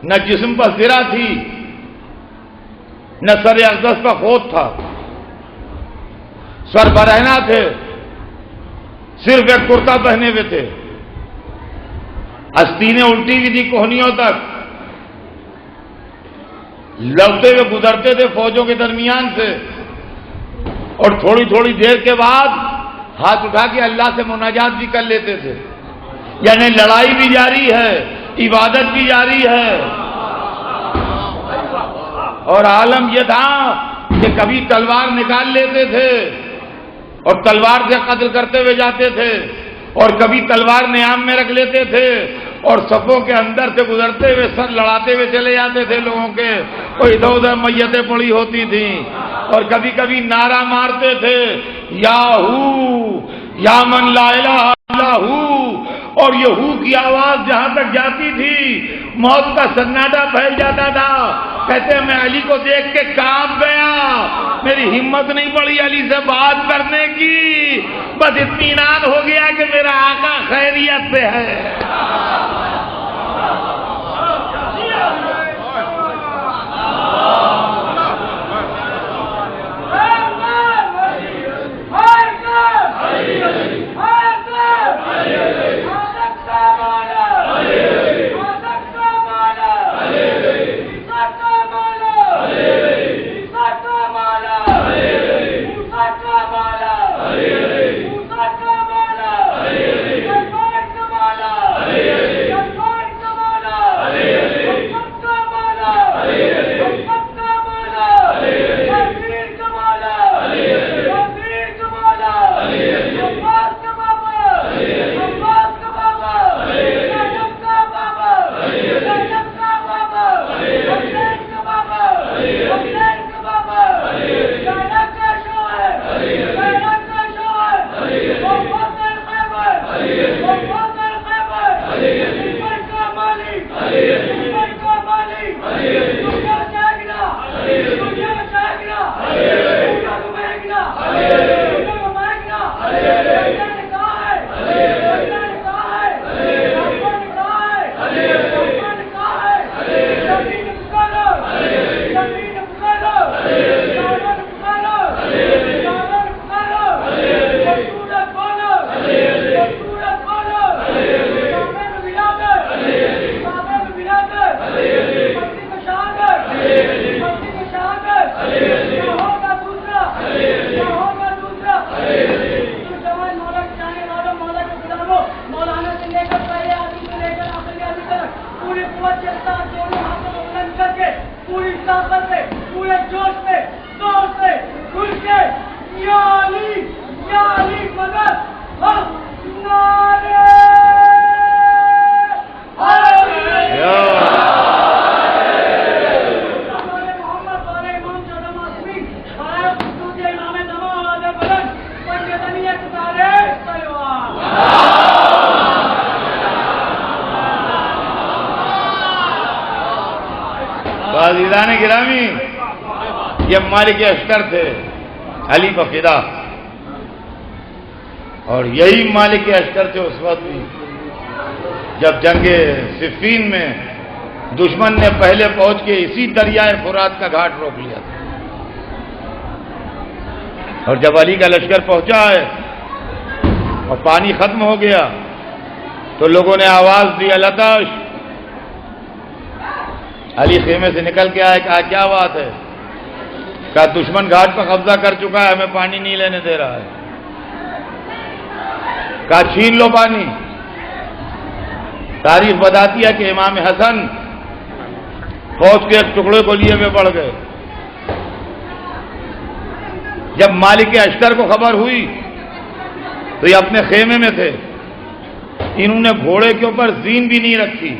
نہ جسم پر زرہ تھی، نہ سر اقدس پر خود تھا، سر برہنہ تھے، صرف ایک کرتا پہنے ہوئے تھے، آستینیں الٹی ہوئی تھی کوہنیوں تک. لڑتے ہوئے گزرتے تھے فوجوں کے درمیان سے، اور تھوڑی تھوڑی دیر کے بعد ہاتھ اٹھا کے اللہ سے مناجات بھی کر لیتے تھے. یعنی لڑائی بھی جاری ہے، عبادت بھی جاری ہے. اور عالم یہ تھا کہ کبھی تلوار نکال لیتے تھے اور تلوار سے قتل کرتے ہوئے جاتے تھے، اور کبھی تلوار نیام میں رکھ لیتے تھے اور صفوں کے اندر سے گزرتے ہوئے سر لڑاتے ہوئے چلے جاتے تھے لوگوں کے. کوئی ادھر ادھر میتیں پڑی ہوتی تھیں، اور کبھی کبھی نعرہ مارتے تھے یا ہو یا من لا الہ الا ہو، اور یہ ہو کی آواز جہاں تک جاتی تھی موت کا سناٹا پھیل جاتا تھا. کہتے ہیں میں علی کو دیکھ کے کانپ گیا، میری ہمت نہیں پڑی علی سے بات کرنے کی، بس اطمینان ہو گیا کہ میرا آقا خیریت سے ہے. پوری طاقت سے، پورے جوش سے، زور سے، کھل کے یا علی مدد حق نعرے محمد والے امام جدہ معصومی برائے خصوصی امام زمان آواز بلند پنجتنیت تارے سلوان عزیزان گرامی، یہ مالک اشتر تھے علی کا فدا، اور یہی مالک اشتر تھے اس وقت بھی جب جنگ صفین میں دشمن نے پہلے پہنچ کے اسی دریائے فرات کا گھاٹ روک لیا تھا، اور جب علی کا لشکر پہنچا ہے اور پانی ختم ہو گیا تو لوگوں نے آواز دی العطش۔ علی خیمے سے نکل کے آئے، کہا کیا بات ہے؟ کہا دشمن گھاٹ پر قبضہ کر چکا ہے، ہمیں پانی نہیں لینے دے رہا ہے۔ کہا چھین لو پانی۔ تاریخ بتاتی ہے کہ امام حسن فوج کے ایک ٹکڑے کو لیے ہوئے بڑھ گئے۔ جب مالک اشتر کو خبر ہوئی تو یہ اپنے خیمے میں تھے، انہوں نے گھوڑے کے اوپر زین بھی نہیں رکھی،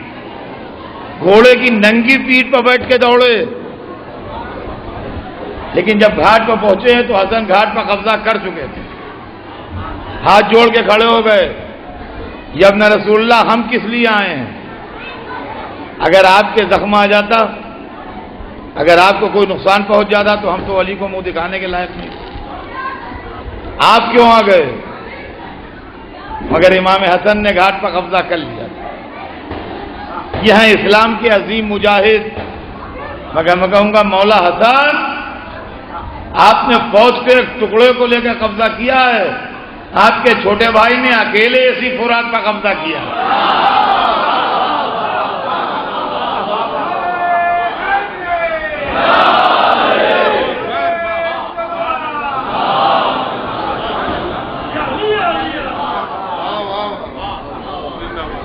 گھوڑے کی ننگی پیٹھ پر بیٹھ کے دوڑے، لیکن جب گھاٹ پر پہنچے ہیں تو حسن گھاٹ پر قبضہ کر چکے تھے۔ ہاتھ جوڑ کے کھڑے ہو گئے، یا ابن رسول اللہ ہم کس لیے آئے ہیں؟ اگر آپ کے زخم آ جاتا، اگر آپ کو کوئی نقصان پہنچ جاتا تو ہم تو علی کو منہ دکھانے کے لائق نہیں، آپ کیوں آ گئے؟ مگر امام حسن نے گھاٹ پر قبضہ کر لیا۔ یہ ہیں اسلام کے عظیم مجاہد، مگر میں کہوں گا مولا حسن، آپ نے فوج کے ایک ٹکڑے کو لے کر قبضہ کیا ہے، آپ کے چھوٹے بھائی نے اکیلے اسی فرات پر قبضہ کیا۔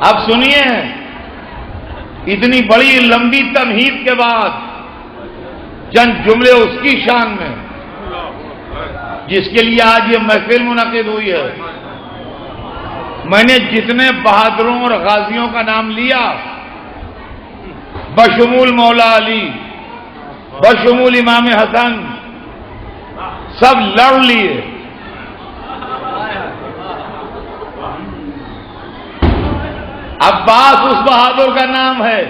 اب سنیے، اتنی بڑی لمبی تمہید کے بعد چند جملے اس کی شان میں جس کے لیے آج یہ محفل منعقد ہوئی ہے۔ میں نے جتنے بہادروں اور غازیوں کا نام لیا، بشمول مولا علی، بشمول امام حسن، سب لڑ لیے۔ عباس اس بہادر کا نام ہے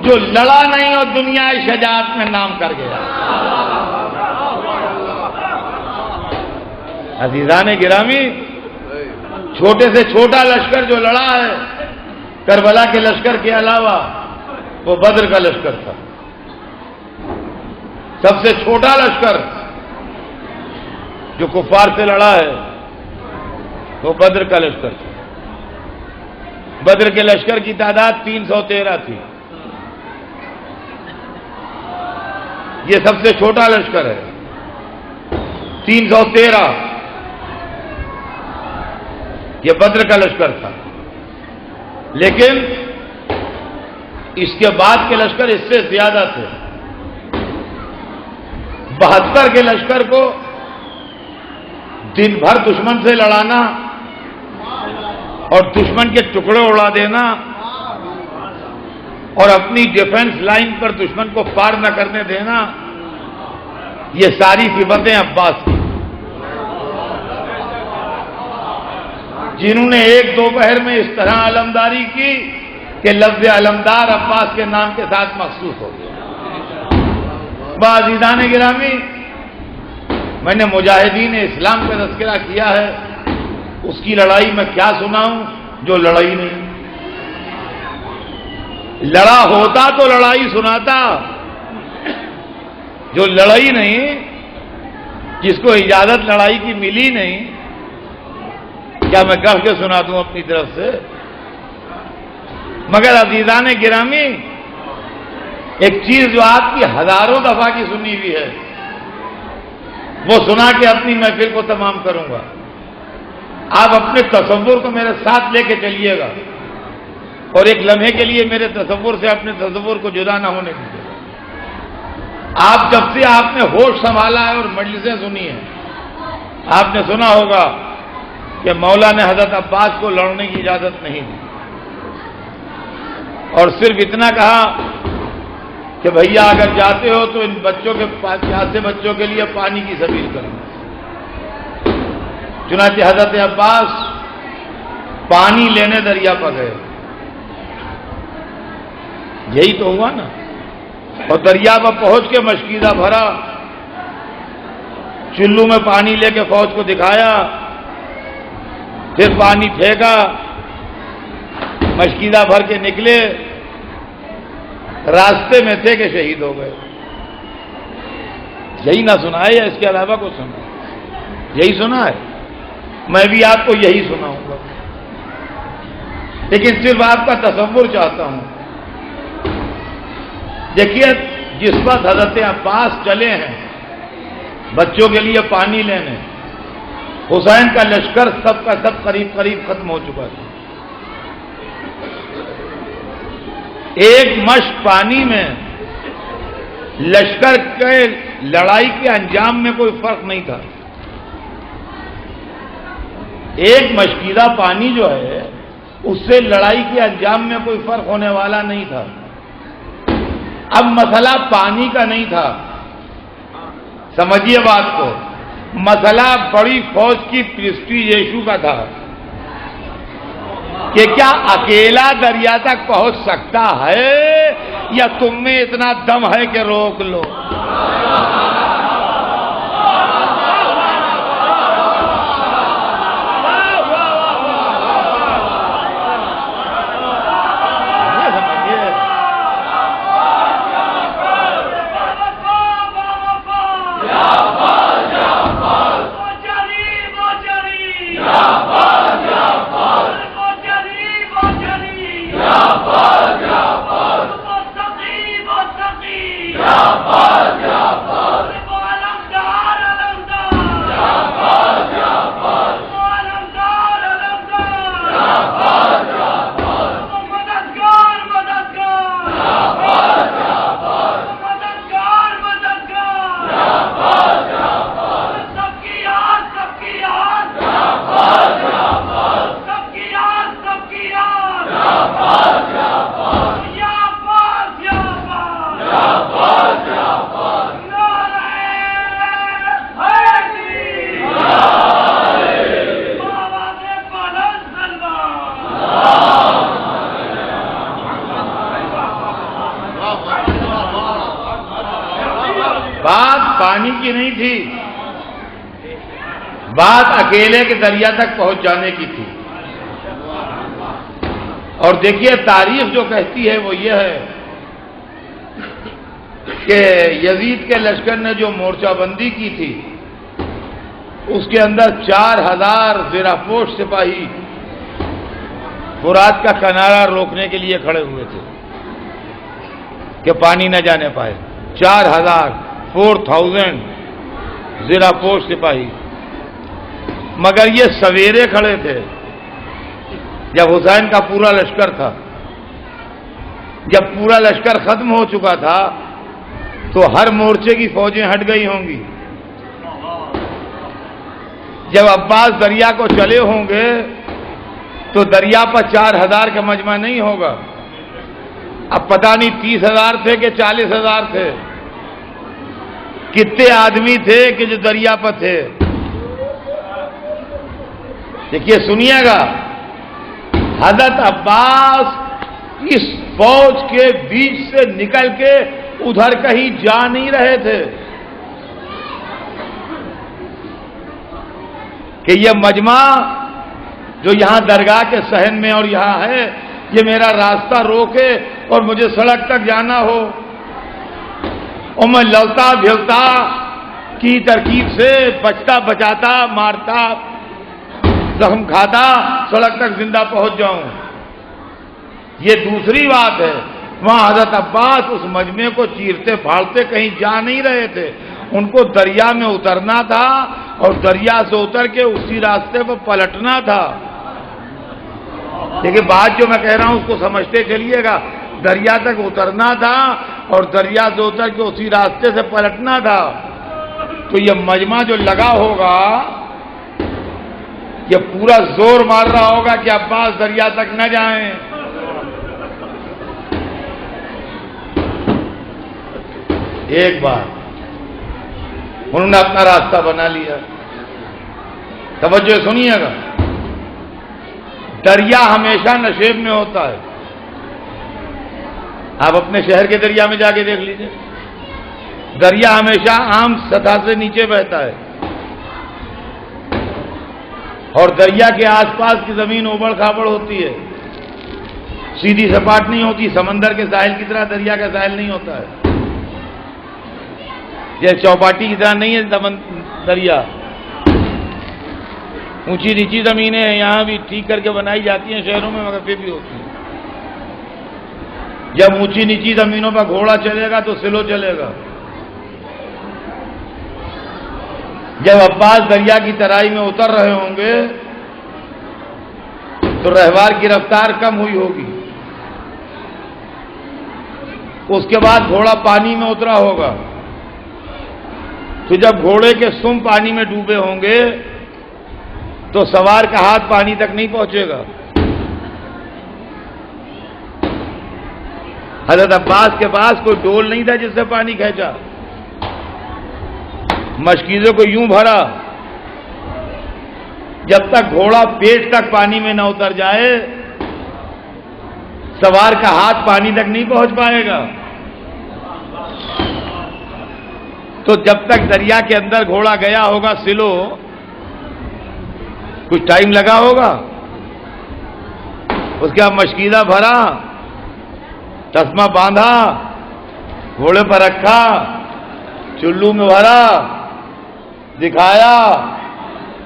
جو لڑا نہیں اور دنیا شجاعت میں نام کر گیا۔ عزیزان گرامی، چھوٹے سے چھوٹا لشکر جو لڑا ہے کربلا کے لشکر کے علاوہ وہ بدر کا لشکر تھا۔ سب سے چھوٹا لشکر جو کفار سے لڑا ہے وہ بدر کا لشکر تھا۔ بدر کے لشکر کی تعداد 313 تھی، یہ سب سے چھوٹا لشکر ہے، 313، یہ بدر کا لشکر تھا۔ لیکن اس کے بعد کے لشکر اس سے زیادہ تھے۔ 72 کے لشکر کو دن بھر دشمن سے لڑانا اور دشمن کے ٹکڑے اڑا دینا اور اپنی ڈیفنس لائن پر دشمن کو پار نہ کرنے دینا، یہ ساری صفتیں عباس کی۔ جنہوں نے ایک دوپہر میں اس طرح علمداری کی کہ لفظ علمدار عباس کے نام کے ساتھ مخصوص ہو گیا۔ عزیزان گرامی، میں نے مجاہدین اسلام کا تذکرہ کیا ہے، اس کی لڑائی میں کیا سناؤں جو لڑائی نہیں، لڑا ہوتا تو لڑائی سناتا، جو لڑائی نہیں، جس کو اجازت لڑائی کی ملی نہیں، کیا میں کہہ کے سنا دوں اپنی طرف سے؟ مگر عزیزان گرامی، ایک چیز جو آپ کی ہزاروں دفعہ کی سنی ہوئی ہے، وہ سنا کے اپنی محفل کو تمام کروں گا۔ آپ اپنے تصور کو میرے ساتھ لے کے چلیے گا اور ایک لمحے کے لیے میرے تصور سے اپنے تصور کو جدا نہ ہونے دیجیے۔ آپ جب سے آپ نے ہوش سنبھالا ہے اور مجلسیں سنی ہیں، آپ نے سنا ہوگا کہ مولا نے حضرت عباس کو لڑنے کی اجازت نہیں دی، اور صرف اتنا کہا کہ بھیا اگر جاتے ہو تو ان بچوں کے پیاسے بچوں کے لیے پانی کی سبیل کرو۔ چنانچہ حضرت عباس پانی لینے دریا پر گئے، یہی تو ہوا نا، اور دریا پر پہنچ کے مشکیزہ بھرا، چلو میں پانی لے کے فوج کو دکھایا، پھر پانی پھینکا، مشکیزہ بھر کے نکلے، راستے میں تھے کہ شہید ہو گئے۔ یہی نہ سنا ہے یا اس کے علاوہ کو سنا؟ یہی سنا ہے، میں بھی آپ کو یہی سناؤں گا، لیکن صرف آپ کا تصور چاہتا ہوں۔ دیکھیے، جس وقت حضرت عباس چلے ہیں بچوں کے لیے پانی لینے، حسین کا لشکر سب کا سب قریب قریب ختم ہو چکا تھا۔ ایک مشق پانی میں لشکر کے لڑائی کے انجام میں کوئی فرق نہیں تھا۔ ایک مشکیزہ پانی جو ہے اس سے لڑائی کے انجام میں کوئی فرق ہونے والا نہیں تھا۔ اب مسئلہ پانی کا نہیں تھا، سمجھیے بات کو، مسئلہ بڑی فوج کی پریسٹیج ایشو کا تھا کہ کیا اکیلا دریا تک پہنچ سکتا ہے یا تم میں اتنا دم ہے کہ روک لو۔ بات پانی کی نہیں تھی، بات اکیلے کے دریا تک پہنچ جانے کی تھی۔ اور دیکھیے، تاریخ جو کہتی ہے وہ یہ ہے کہ یزید کے لشکر نے جو مورچہ بندی کی تھی اس کے اندر 4000 زرہ پوش سپاہی فرات کا کنارہ روکنے کے لیے کھڑے ہوئے تھے کہ پانی نہ جانے پائے۔ 4000 زرہ پوش سپاہی، مگر یہ سویرے کھڑے تھے جب حسین کا پورا لشکر تھا۔ جب پورا لشکر ختم ہو چکا تھا تو ہر مورچے کی فوجیں ہٹ گئی ہوں گی۔ جب عباس دریا کو چلے ہوں گے تو دریا پر 4000 کا مجمع نہیں ہوگا، اب پتہ نہیں 30,000 تھے کہ 40,000 تھے، کتنے آدمی تھے کہ جو دریا پر تھے۔ دیکھیے سنیے گا، حضرت عباس اس فوج کے بیچ سے نکل کے ادھر کہیں جا نہیں رہے تھے کہ یہ مجمع جو یہاں درگاہ کے صحن میں اور یہاں ہے، یہ میرا راستہ روکے اور مجھے سڑک تک جانا ہو، اور میں لڑتا بھیڑتا کی ترکیب سے بچتا بچاتا مارتا زخم کھاتا سڑک تک زندہ پہنچ جاؤں۔ یہ دوسری بات ہے، وہاں حضرت عباس اس مجمع کو چیرتے پھاڑتے کہیں جا نہیں رہے تھے، ان کو دریا میں اترنا تھا اور دریا سے اتر کے اسی راستے پر پلٹنا تھا۔ لیکن بات جو میں کہہ رہا ہوں اس کو سمجھتے چلیے گا، دریا تک اترنا تھا اور دریا سے اتر کے اسی راستے سے پلٹنا تھا۔ تو یہ مجمع جو لگا ہوگا یہ پورا زور مار رہا ہوگا کہ عباس دریا تک نہ جائیں۔ ایک بار انہوں نے اپنا راستہ بنا لیا۔ توجہ سنیے گا، دریا ہمیشہ نشیب میں ہوتا ہے۔ آپ اپنے شہر کے دریا میں جا کے دیکھ لیجئے، دریا ہمیشہ عام سطح سے نیچے بہتا ہے، اور دریا کے آس پاس کی زمین اوبڑ کھابڑ ہوتی ہے، سیدھی سپاٹ نہیں ہوتی، سمندر کے ساحل کی طرح دریا کا ساحل نہیں ہوتا ہے، یہ چوپاٹی کی طرح نہیں ہے دریا، اونچی نیچی زمینیں ہیں، یہاں بھی ٹھیک کر کے بنائی جاتی ہیں شہروں میں، مگر پھر بھی ہوتی ہیں۔ جب اونچی نیچی زمینوں پر گھوڑا چلے گا تو سلو چلے گا۔ جب عباس دریا کی ترائی میں اتر رہے ہوں گے تو رہوار کی رفتار کم ہوئی ہوگی، اس کے بعد گھوڑا پانی میں اترا ہوگا، تو جب گھوڑے کے سم پانی میں ڈوبے ہوں گے تو سوار کا ہاتھ پانی تک نہیں پہنچے گا۔ حضرت عباس کے پاس کوئی ڈول نہیں تھا جس سے پانی کھینچا، مشکیزوں کو یوں بھرا جب تک گھوڑا پیٹ تک پانی میں نہ اتر جائے سوار کا ہاتھ پانی تک نہیں پہنچ پائے گا۔ تو جب تک دریا کے اندر گھوڑا گیا ہوگا سلو، کچھ ٹائم لگا ہوگا، اس کے بعد مشکیزہ بھرا، تسمہ باندھا، گھوڑے پر رکھا، چلو میں بھرا، دکھایا،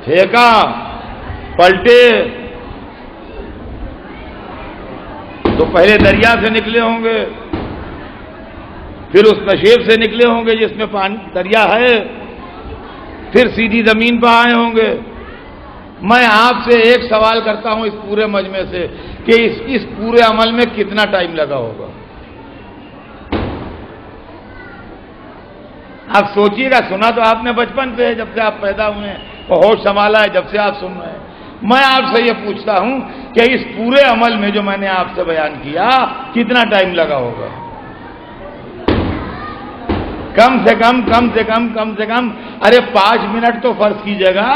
پھینکا، پلٹے، تو پہلے دریا سے نکلے ہوں گے، پھر اس نشیب سے نکلے ہوں گے جس میں پانی دریا ہے، پھر سیدھی زمین پہ آئے ہوں گے۔ میں آپ سے ایک سوال کرتا ہوں اس پورے مجمع سے کہ اس پورے عمل میں کتنا ٹائم لگا ہوگا؟ آپ سوچئے گا، سنا تو آپ نے بچپن سے ہے، جب سے آپ پیدا ہوئے ہیں، اور ہوش سنبھالا ہے جب سے آپ سن رہے ہیں۔ میں آپ سے یہ پوچھتا ہوں کہ اس پورے عمل میں جو میں نے آپ سے بیان کیا کتنا ٹائم لگا ہوگا؟ کم سے کم ارے 5 منٹ تو فرض کیجیے گا،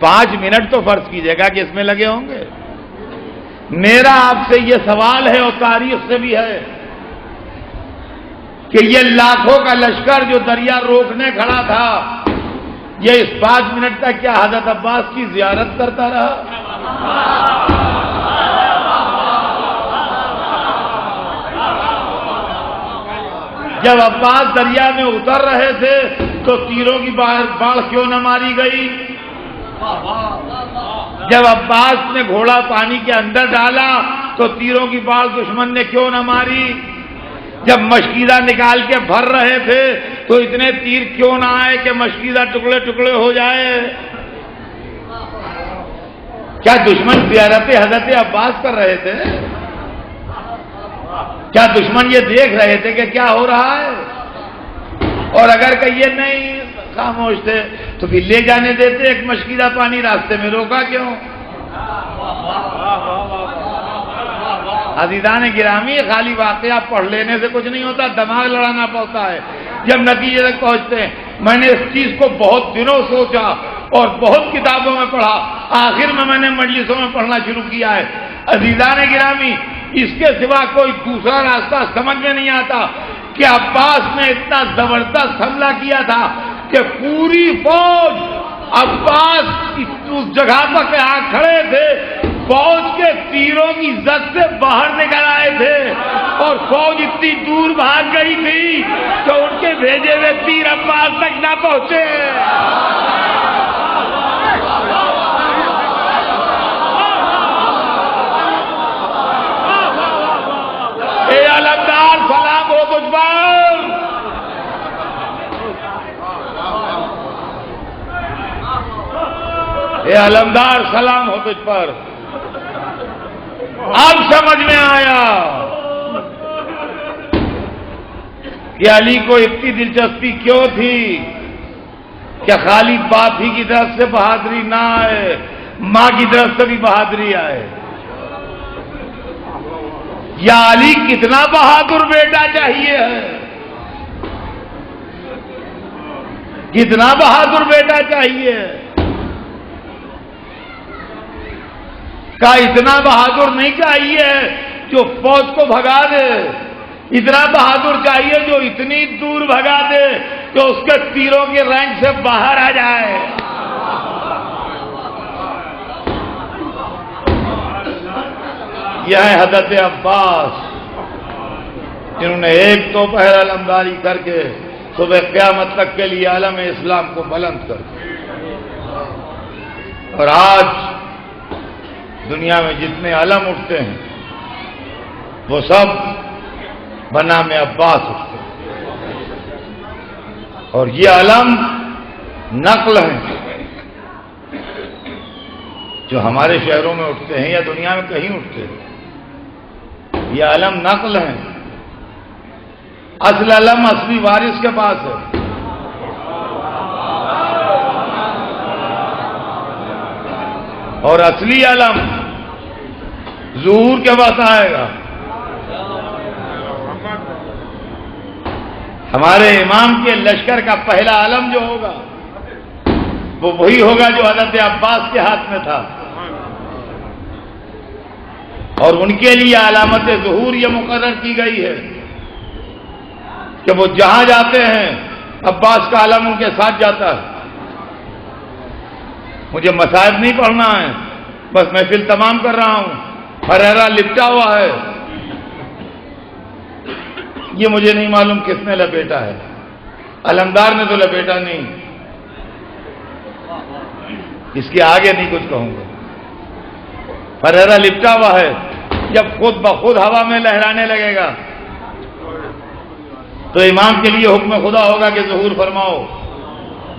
5 منٹ تو فرض کیجیے گا کہ اس میں لگے ہوں گے۔ میرا آپ سے یہ سوال ہے اور تاریخ سے بھی ہے کہ یہ لاکھوں کا لشکر جو دریا روکنے کھڑا تھا، یہ اس 5 منٹ تک کیا حضرت عباس کی زیارت کرتا رہا؟ جب عباس دریا میں اتر رہے تھے تو تیروں کی باڑ کیوں نہ ماری گئی؟ جب عباس نے گھوڑا پانی کے اندر ڈالا تو تیروں کی باڑ دشمن نے کیوں نہ ماری؟ جب مشکیزہ نکال کے بھر رہے تھے تو اتنے تیر کیوں نہ آئے کہ مشکیزہ ٹکڑے ٹکڑے ہو جائے؟ کیا دشمن زیارت حضرت عباس کر رہے تھے؟ کیا دشمن یہ دیکھ رہے تھے کہ کیا ہو رہا ہے؟ اور اگر کہ یہ نہیں خاموش تھے تو پھر لے جانے دیتے ایک مشکیزہ پانی، راستے میں روکا کیوں؟ عزیزان گرامی، خالی واقعہ پڑھ لینے سے کچھ نہیں ہوتا، دماغ لڑانا پڑتا ہے۔ جب نتیجے تک پہنچتے ہیں میں نے اس چیز کو بہت دنوں سوچا اور بہت کتابوں میں پڑھا، آخر میں نے مجلسوں میں پڑھنا شروع کیا ہے۔ عزیزان گرامی، اس کے سوا کوئی دوسرا راستہ سمجھ میں نہیں آتا کہ عباس نے اتنا زبردست حملہ کیا تھا کہ پوری فوج عباس اس جگہ پر آ کھڑے تھے، فوج کے تیروں کی زد سے باہر نکل آئے تھے اور فوج اتنی دور بھاگ گئی تھی کہ ان کے بھیجے ہوئے تیر عباس تک نہ پہنچے۔ اے علمدار سلام ہو تجھ پر، اے علمدار سلام ہو تجھ پر۔ اب سمجھ میں آیا کہ علی کو اتنی دلچسپی کیوں تھی کہ خالی باپ ہی کی طرف سے بہادری نہ آئے، ماں کی طرف سے بھی بہادری آئے۔ یا علی کتنا بہادر بیٹا چاہیے ہے، کتنا بہادر بیٹا چاہیے، کا اتنا بہادر نہیں چاہیے جو فوج کو بھگا دے، اتنا بہادر چاہیے جو اتنی دور بھگا دے کہ اس کے تیروں کے رینج سے باہر آ جائے۔ یہ ہے حضرت عباس، جنہوں نے ایک تو پہر علمداری کر کے صبح قیامت تک کے لیے علم اسلام کو بلند کر دیا۔ اور آج دنیا میں جتنے علم اٹھتے ہیں وہ سب بنام عباس اٹھتے ہیں، اور یہ علم نقل ہیں جو ہمارے شہروں میں اٹھتے ہیں یا دنیا میں کہیں اٹھتے ہیں۔ یہ علم نقل ہیں، اصل علم اصلی وارث کے پاس ہے۔ اور اصلی علم ظہور کے وقت آئے گا۔ ہمارے امام کے لشکر کا پہلا علم جو ہوگا وہ وہی ہوگا جو حضرت عباس کے ہاتھ میں تھا، اور ان کے لیے علامت ظہور یہ مقرر کی گئی ہے کہ وہ جہاں جاتے ہیں عباس کا علم ان کے ساتھ جاتا ہے۔ مجھے مصائب نہیں پڑھنا ہے، بس محفل تمام کر رہا ہوں، فرحرہ لپٹا ہوا ہے، یہ مجھے نہیں معلوم کس نے لپیٹا ہے، علمدار نے تو لپیٹا نہیں، اس کے آگے نہیں کچھ کہوں گا۔ فرحرہ لپٹا ہوا ہے، جب خود بخود ہوا میں لہرانے لگے گا تو امام کے لیے حکم خدا ہوگا کہ ظہور فرماؤ۔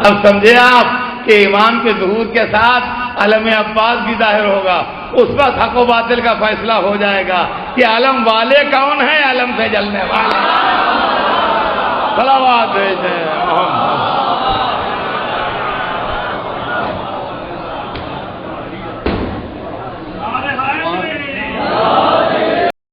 اب سمجھے آپ کہ امام کے ظہور کے ساتھ علم عباس بھی ظاہر ہوگا، اس وقت حق و باطل کا فیصلہ ہو جائے گا کہ علم والے کون ہیں، علم سے جلنے والے۔ صلوات بھیجیں محمد۔